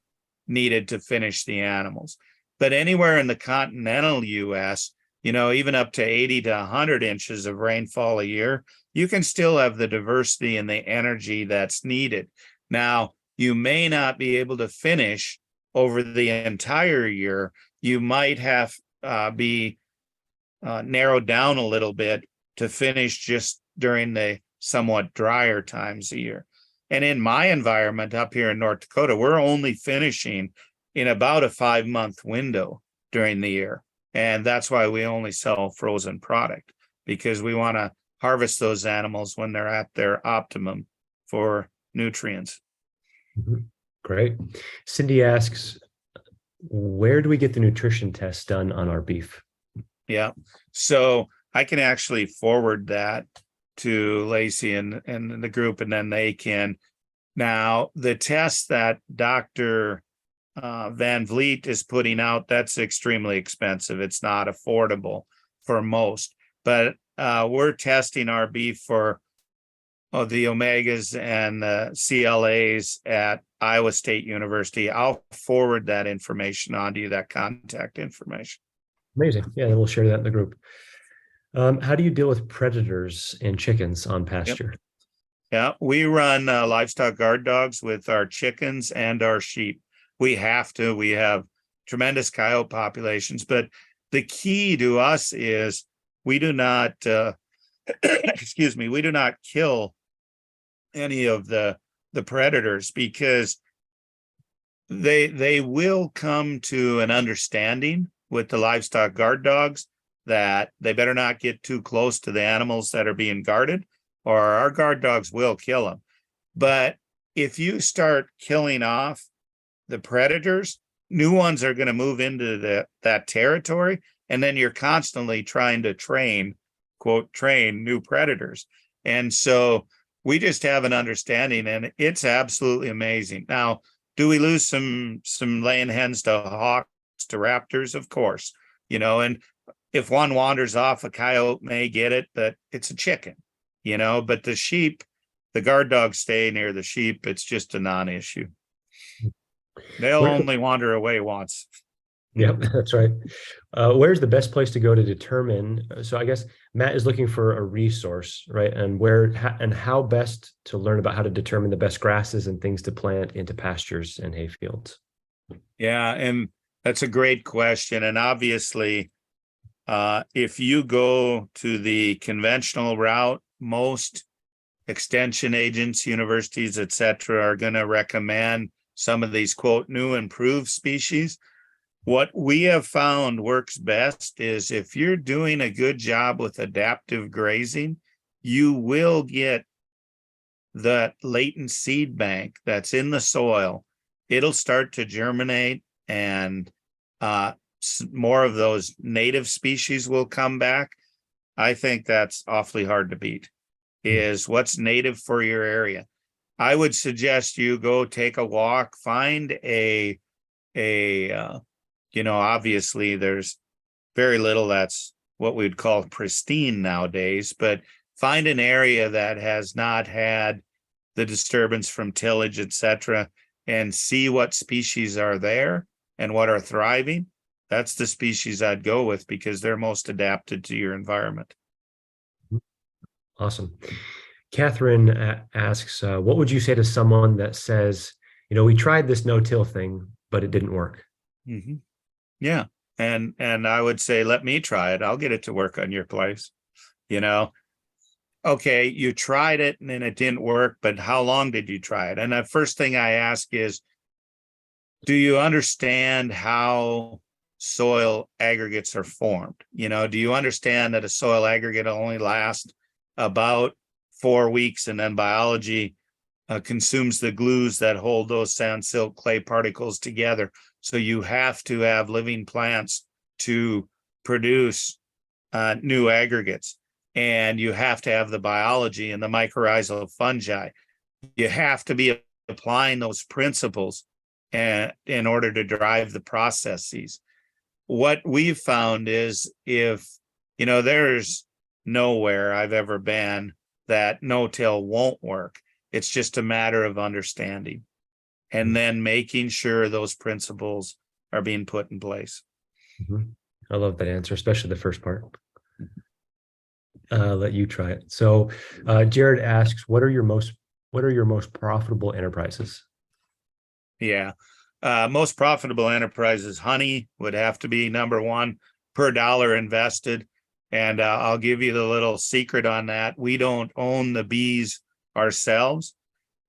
needed to finish the animals. But anywhere in the continental US, you know, even up to 80 to 100 inches of rainfall a year, you can still have the diversity and the energy that's needed. Now, you may not be able to finish over the entire year. You might have be narrowed down a little bit to finish just during the somewhat drier times a year. And in my environment up here in North Dakota, we're only finishing in about a 5-month window during the year. And that's why we only sell frozen product, because we want to harvest those animals when they're at their optimum for nutrients. Great. Cindy asks, where do we get the nutrition test done on our beef? Yeah. So I can actually forward that to Lacey and the group, and then they can. Now, the test that Dr. Van Vliet is putting out, that's extremely expensive. It's not affordable for most, but we're testing our beef for of the Omegas and the CLAs at Iowa State University. I'll forward that information on to you, that contact information. Amazing. Yeah, then we'll share that in the group. How do you deal with predators in chickens on pasture? Yep. Yeah, we run livestock guard dogs with our chickens and our sheep. We have to. We have tremendous coyote populations, but the key to us is we do not, excuse me, we do not kill any of the predators, because they will come to an understanding with the livestock guard dogs that they better not get too close to the animals that are being guarded, or our guard dogs will kill them. But if you start killing off the predators, new ones are going to move into that territory, and then you're constantly trying to train, quote, train new predators. And so we just have an understanding, and it's absolutely amazing. Now, do we lose some laying hens to hawks, to raptors? Of course, and if one wanders off, a coyote may get it, but it's a chicken, but the sheep, the guard dogs stay near the sheep. It's just a non-issue. They'll only wander away once. Yeah, that's right. Where's the best place to go to determine? So I guess Matt is looking for a resource, right? And how best to learn about how to determine the best grasses and things to plant into pastures and hay fields. Yeah, and that's a great question. And obviously, if you go to the conventional route, most extension agents, universities, et cetera, are going to recommend some of these, quote, new improved species. What we have found works best is if you're doing a good job with adaptive grazing, you will get that latent seed bank that's in the soil. It'll start to germinate, and more of those native species will come back. I think that's awfully hard to beat, is what's native for your area. I would suggest you go take a walk, find obviously there's very little that's what we'd call pristine nowadays, but find an area that has not had the disturbance from tillage, et cetera, and see what species are there and what are thriving. That's the species I'd go with, because they're most adapted to your environment. Awesome. Catherine asks, what would you say to someone that says, we tried this no-till thing, but it didn't work? Mm-hmm. Yeah. And I would say, let me try it. I'll get it to work on your place. Okay, you tried it and then it didn't work, but how long did you try it? And the first thing I ask is, do you understand how soil aggregates are formed? Do you understand that a soil aggregate only lasts about 4 weeks, and then biology consumes the glues that hold those sand, silt, clay particles together? So you have to have living plants to produce new aggregates, and you have to have the biology and the mycorrhizal fungi. You have to be applying those principles in order to drive the processes. What we've found is, if there's nowhere I've ever been that no-till won't work. It's just a matter of understanding and then making sure those principles are being put in place. Mm-hmm. I love that answer, especially the first part. Let you try it. So Jared asks, what are your most profitable enterprises? Yeah. Most profitable enterprises, honey would have to be number one per dollar invested. And I'll give you the little secret on that. We don't own the bees ourselves.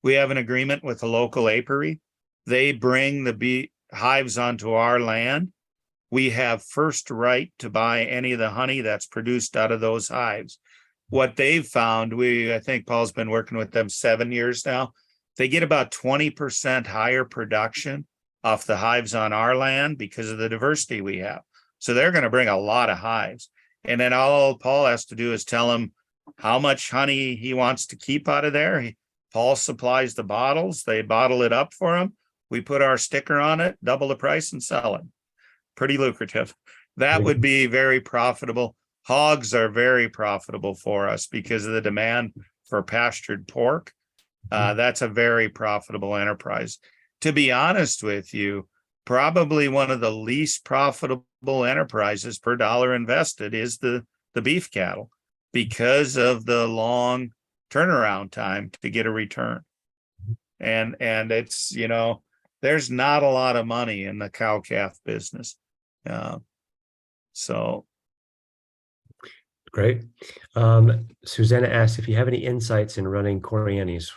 We have an agreement with a local apiary. They bring the bee hives onto our land. We have first right to buy any of the honey that's produced out of those hives. What they've found, I think Paul's been working with them 7 years now. They get about 20% higher production off the hives on our land because of the diversity we have. So they're going to bring a lot of hives. And then all Paul has to do is tell him how much honey he wants to keep out of there. Paul supplies the bottles. They bottle it up for him. We put our sticker on it, double the price, and sell it. Pretty lucrative. That would be very profitable. Hogs are very profitable for us because of the demand for pastured pork, that's a very profitable enterprise. To be honest with you, probably one of the least profitable enterprises per dollar invested is the beef cattle, because of the long turnaround time to get a return. And it's, there's not a lot of money in the cow calf business. So Great. Susanna asked if you have any insights in running Coriantes.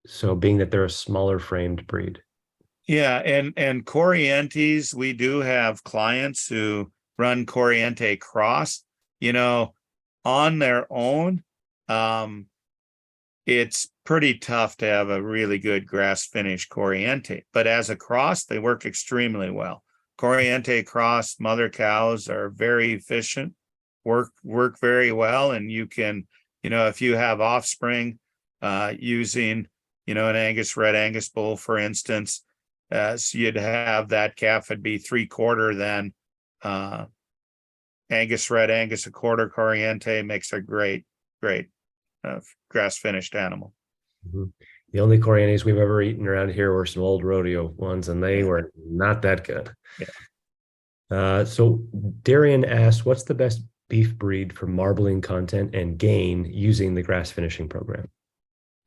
So being that they're a smaller framed breed. yeah, and Coriantes, we do have clients who run Coriente cross, on their own. It's pretty tough to have a really good grass finished Coriente, but as a cross, they work extremely well. Coriente cross mother cows are very efficient, work very well, and you can, if you have offspring, using, an Angus Red Angus bull, for instance, so you'd have that calf would be 3/4 than Angus Red Angus, a quarter Coriente, makes a great grass finished animal. Mhm. The only Coriantes we've ever eaten around here were some old rodeo ones, and they were not that good. So Darian asked, what's the best beef breed for marbling content and gain using the grass finishing program?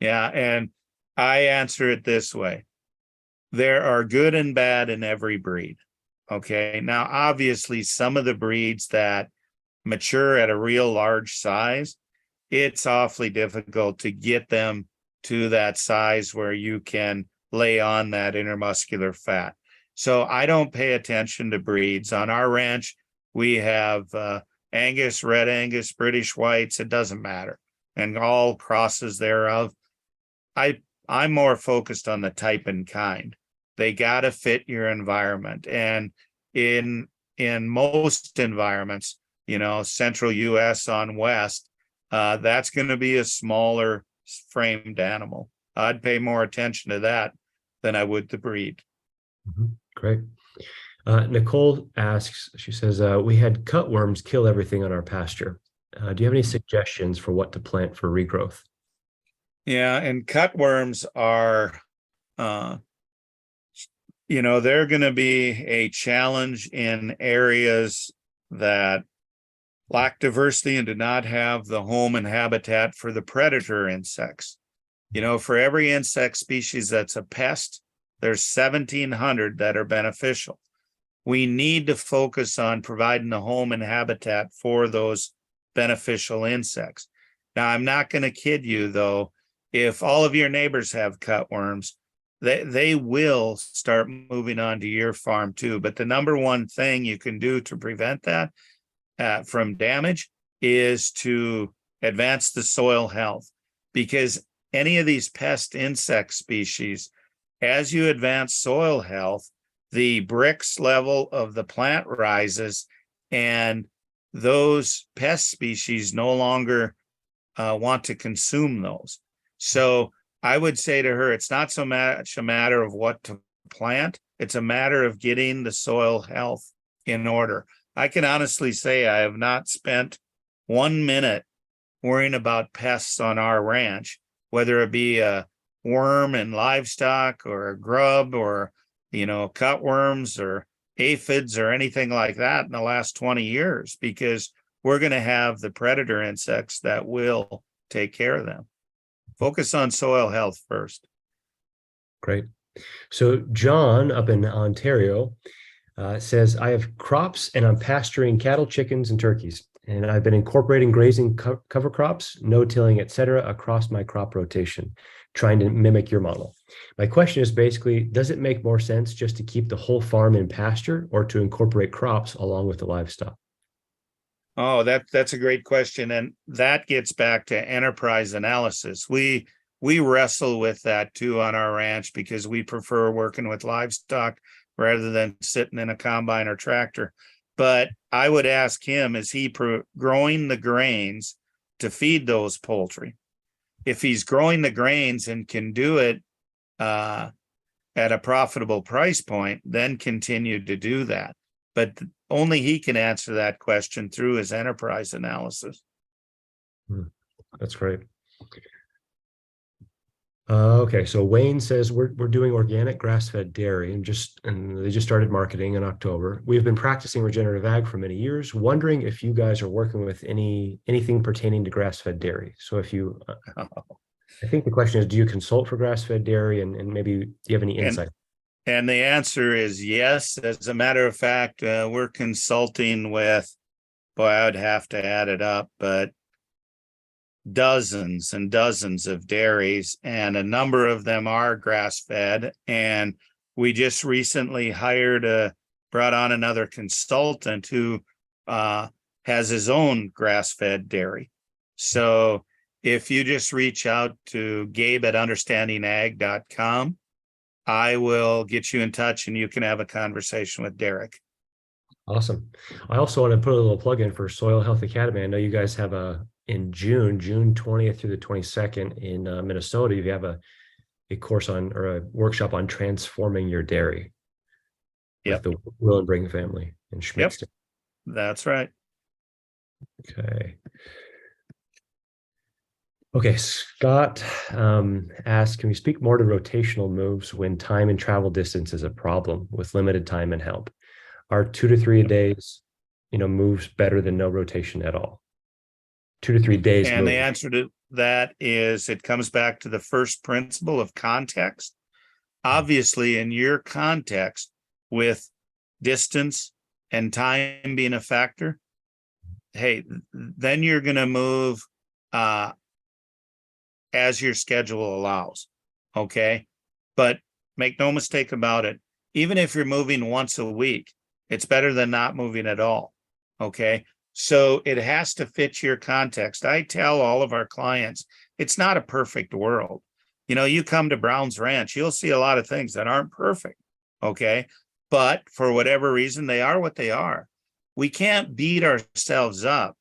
Yeah, and I answer it this way. There are good and bad in every breed. Okay. Now, obviously, some of the breeds that mature at a real large size, it's awfully difficult to get them to that size where you can lay on that intermuscular fat. So I don't pay attention to breeds. On our ranch, we have Angus, Red Angus, British Whites, it doesn't matter, and all crosses thereof. I'm more focused on the type and kind. They got to fit your environment. And in most environments, central US on west, that's going to be a smaller framed animal. I'd pay more attention to that than I would the breed. Great. Nicole asks, she says, we had cutworms kill everything on our pasture. Do you have any suggestions for what to plant for regrowth? Yeah, and cutworms are, they're going to be a challenge in areas that lack diversity and do not have the home and habitat for the predator insects. For every insect species that's a pest, there's 1,700 that are beneficial. We need to focus on providing the home and habitat for those beneficial insects. Now, I'm not going to kid you, though. If all of your neighbors have cutworms, they will start moving on to your farm too. But the number one thing you can do to prevent that from damage is to advance the soil health, because any of these pest insect species, as you advance soil health, the Brix level of the plant rises, and those pest species no longer want to consume those. So I would say to her, it's not so much a matter of what to plant, it's a matter of getting the soil health in order. I can honestly say I have not spent 1 minute worrying about pests on our ranch, whether it be a worm in livestock or a grub or, cutworms or aphids or anything like that in the last 20 years, because we're going to have the predator insects that will take care of them. Focus on soil health first. Great. So John up in Ontario says, I have crops and I'm pasturing cattle, chickens, and turkeys. And I've been incorporating grazing cover crops, no-tilling, etc., across my crop rotation, trying to mimic your model. My question is basically, does it make more sense just to keep the whole farm in pasture or to incorporate crops along with the livestock? Oh, that's a great question. And that gets back to enterprise analysis. We wrestle with that too on our ranch, because we prefer working with livestock rather than sitting in a combine or tractor. But I would ask him, is he growing the grains to feed those poultry? If he's growing the grains and can do it at a profitable price point, then continue to do that. But only he can answer that question through his enterprise analysis. That's great. Okay, so Wayne says we're doing organic grass-fed dairy and they just started marketing in October. We've been practicing regenerative ag for many years, wondering if you guys are working with anything pertaining to grass-fed dairy. So if you, I think the question is, do you consult for grass-fed dairy and maybe do you have any And insight? and the answer is yes. As a matter of fact, we're consulting with, boy, I would have to add it up, but dozens and dozens of dairies, and a number of them are grass fed. And we just recently brought on another consultant who has his own grass fed dairy. So if you just reach out to Gabe at understandingag.com, I will get you in touch and you can have a conversation with Derek. Awesome. I also want to put a little plug in for Soil Health Academy. I know you guys have in June 20th through the 22nd in Minnesota, you have a course on or a workshop on transforming your dairy with Yep. the Will and Bring family in Yep. Schmitz. That's right. Okay. Okay, Scott asks, can we speak more to rotational moves when time and travel distance is a problem with limited time and help? Are 2 to 3 days, moves better than no rotation at all? 2 to 3 days And the move. answer to that is it comes back to the first principle of context. Obviously, in your context, with distance and time being a factor, hey, then you're going to move as your schedule allows. Okay. But make no mistake about it. Even if you're moving once a week, it's better than not moving at all. Okay. So it has to fit your context. I tell all of our clients, it's not a perfect world. You come to Brown's Ranch, you'll see a lot of things that aren't perfect. Okay. But for whatever reason, they are what they are. We can't beat ourselves up.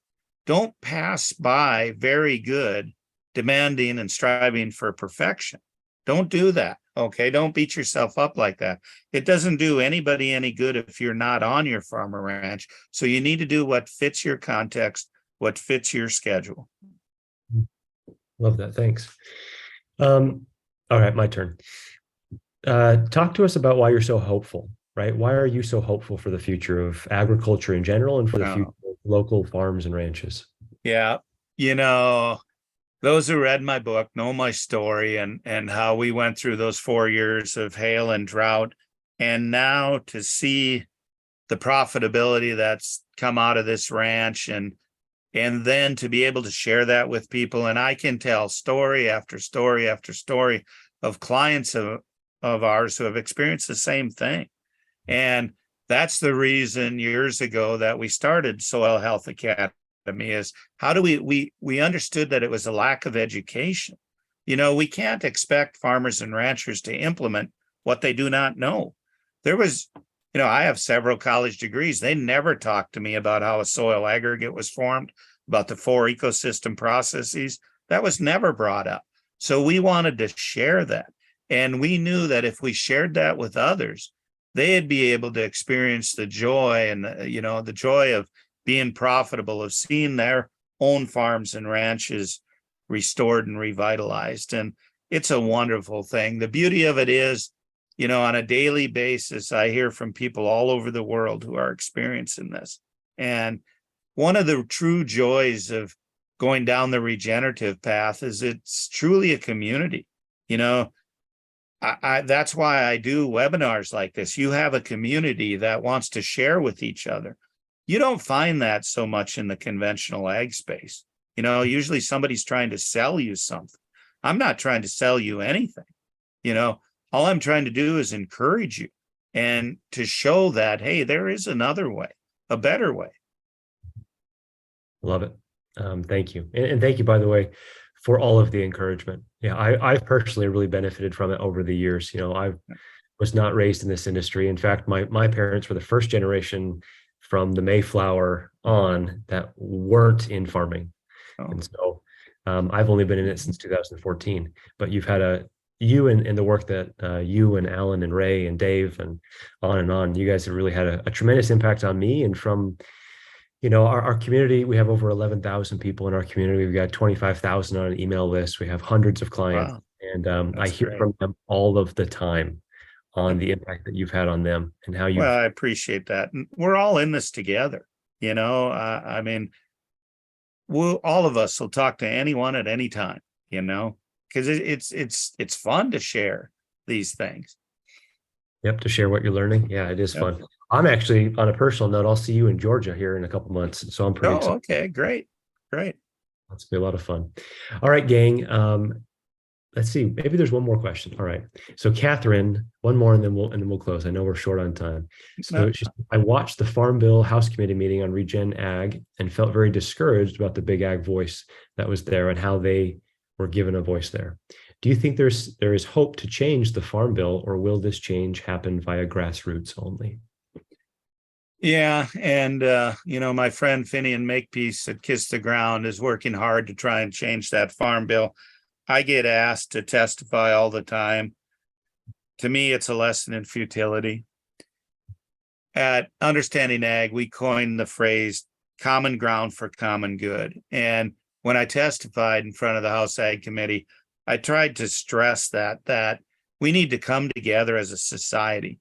Don't pass by very good, demanding and striving for perfection. Don't do that. Okay. Don't beat yourself up like that. It doesn't do anybody any good if you're not on your farm or ranch. So you need to do what fits your context, what fits your schedule. Love that. Thanks. All right, my turn. Talk to us about why you're so hopeful, right? Why are you so hopeful for the future of agriculture in general and for the future of local farms and ranches? Yeah. Those who read my book know my story and how we went through those 4 years of hail and drought. And now to see the profitability that's come out of this ranch and then to be able to share that with people. And I can tell story after story after story of clients of ours who have experienced the same thing. And that's the reason years ago that we started Soil Health Academy, is how do we understood that it was a lack of education. We can't expect farmers and ranchers to implement what they do not know. I have several college degrees. They never talked to me about how a soil aggregate was formed, about the 4 ecosystem processes. That was never brought up. So we wanted to share that. And we knew that if we shared that with others, they'd be able to experience the joy and the joy of being profitable, of seeing their own farms and ranches restored and revitalized. And it's a wonderful thing. The beauty of it is, on a daily basis, I hear from people all over the world who are experiencing this. And one of the true joys of going down the regenerative path is it's truly a community. That's why I do webinars like this. You have a community that wants to share with each other. You don't find that so much in the conventional ag space. Usually somebody's trying to sell you something. I'm not trying to sell you anything. All I'm trying to do is encourage you and to show that, hey, there is another way, a better way. Love it. Thank you. And thank you, by the way, for all of the encouragement. Yeah, I've personally really benefited from it over the years. I was not raised in this industry. In fact, my parents were the first generation from the Mayflower on that weren't in farming. Oh. And so I've only been in it since 2014, but you've had you and the work that you and Alan and Ray and Dave and on, you guys have really had a tremendous impact on me. And from, our community, we have over 11,000 people in our community. We've got 25,000 on an email list. We have hundreds of clients. Wow. And I That's hear great. from them all of the time on the impact that you've had on them and how Well, you've. I appreciate that. And we're all in this together. I mean, all of us will talk to anyone at any time, because it's fun to share these things. Yep, to share what you're learning. Yeah, it is Yep. fun. I'm actually, on a personal note, I'll see you in Georgia here in a couple months. So I'm pretty Oh, excited. okay, great, great. That's gonna be a lot of fun. All right, gang. Let's see. Maybe there's one more question. All right. So Catherine, one more, and then we'll close. I know we're short on time. No, So I watched the Farm Bill House Committee meeting on Regen Ag and felt very discouraged about the big ag voice that was there and how they were given a voice there. Do you think there is hope to change the Farm Bill, or will this change happen via grassroots only? yeah, and my friend Finian Makepeace at Kiss the Ground is working hard to try and change that farm bill. I get asked to testify all the time. To me, it's a lesson in futility. At Understanding Ag, we coined the phrase common ground for common good. And when I testified in front of the House Ag Committee, I tried to stress that we need to come together as a society.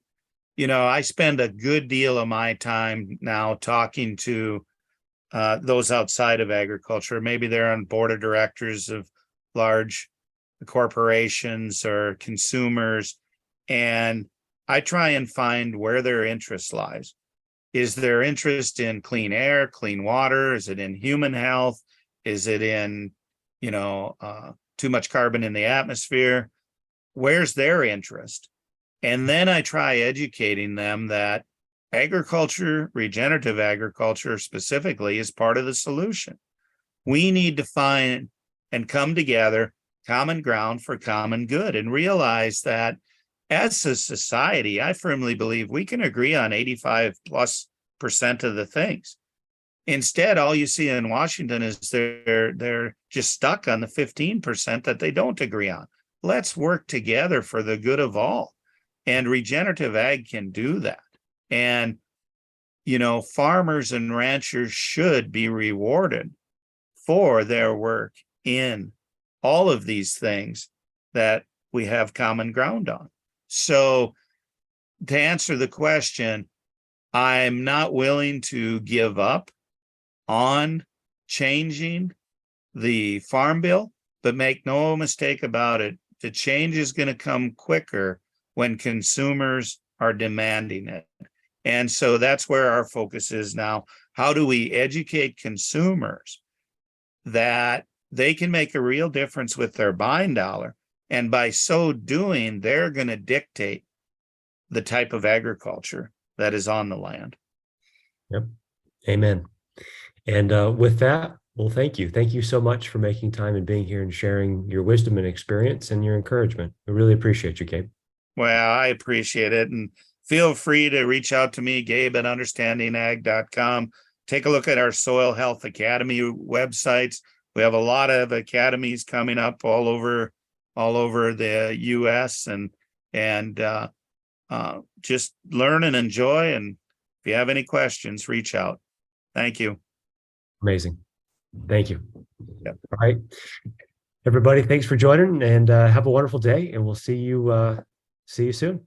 I spend a good deal of my time now talking to those outside of agriculture. Maybe they're on board of directors of large corporations or consumers. And I try and find where their interest lies. Is their interest in clean air, clean water? Is it in human health? Is it in, too much carbon in the atmosphere? Where's their interest? And then I try educating them that agriculture, regenerative agriculture specifically, is part of the solution. We need to find and come together, common ground for common good, and realize that as a society, I firmly believe we can agree on 85+% of the things. Instead, all you see in Washington is they're just stuck on the 15% that they don't agree on. Let's work together for the good of all. And regenerative ag can do that. And, farmers and ranchers should be rewarded for their work in all of these things that we have common ground on. So, to answer the question, I'm not willing to give up on changing the farm bill, but make no mistake about it, the change is going to come quicker when consumers are demanding it. And so that's where our focus is now. How do we educate consumers that they can make a real difference with their buying dollar? And by so doing, they're going to dictate the type of agriculture that is on the land. Yep. Amen. And with that, well, thank you. Thank you so much for making time and being here and sharing your wisdom and experience and your encouragement. We really appreciate you, Gabe. Well, I appreciate it. And feel free to reach out to me, Gabe at understandingag.com. Take a look at our Soil Health Academy websites. We have a lot of academies coming up all over the US, and just learn and enjoy. And if you have any questions, reach out. Thank you. Amazing. Thank you. Yep. All right. Everybody, thanks for joining, and have a wonderful day, and we'll see you soon.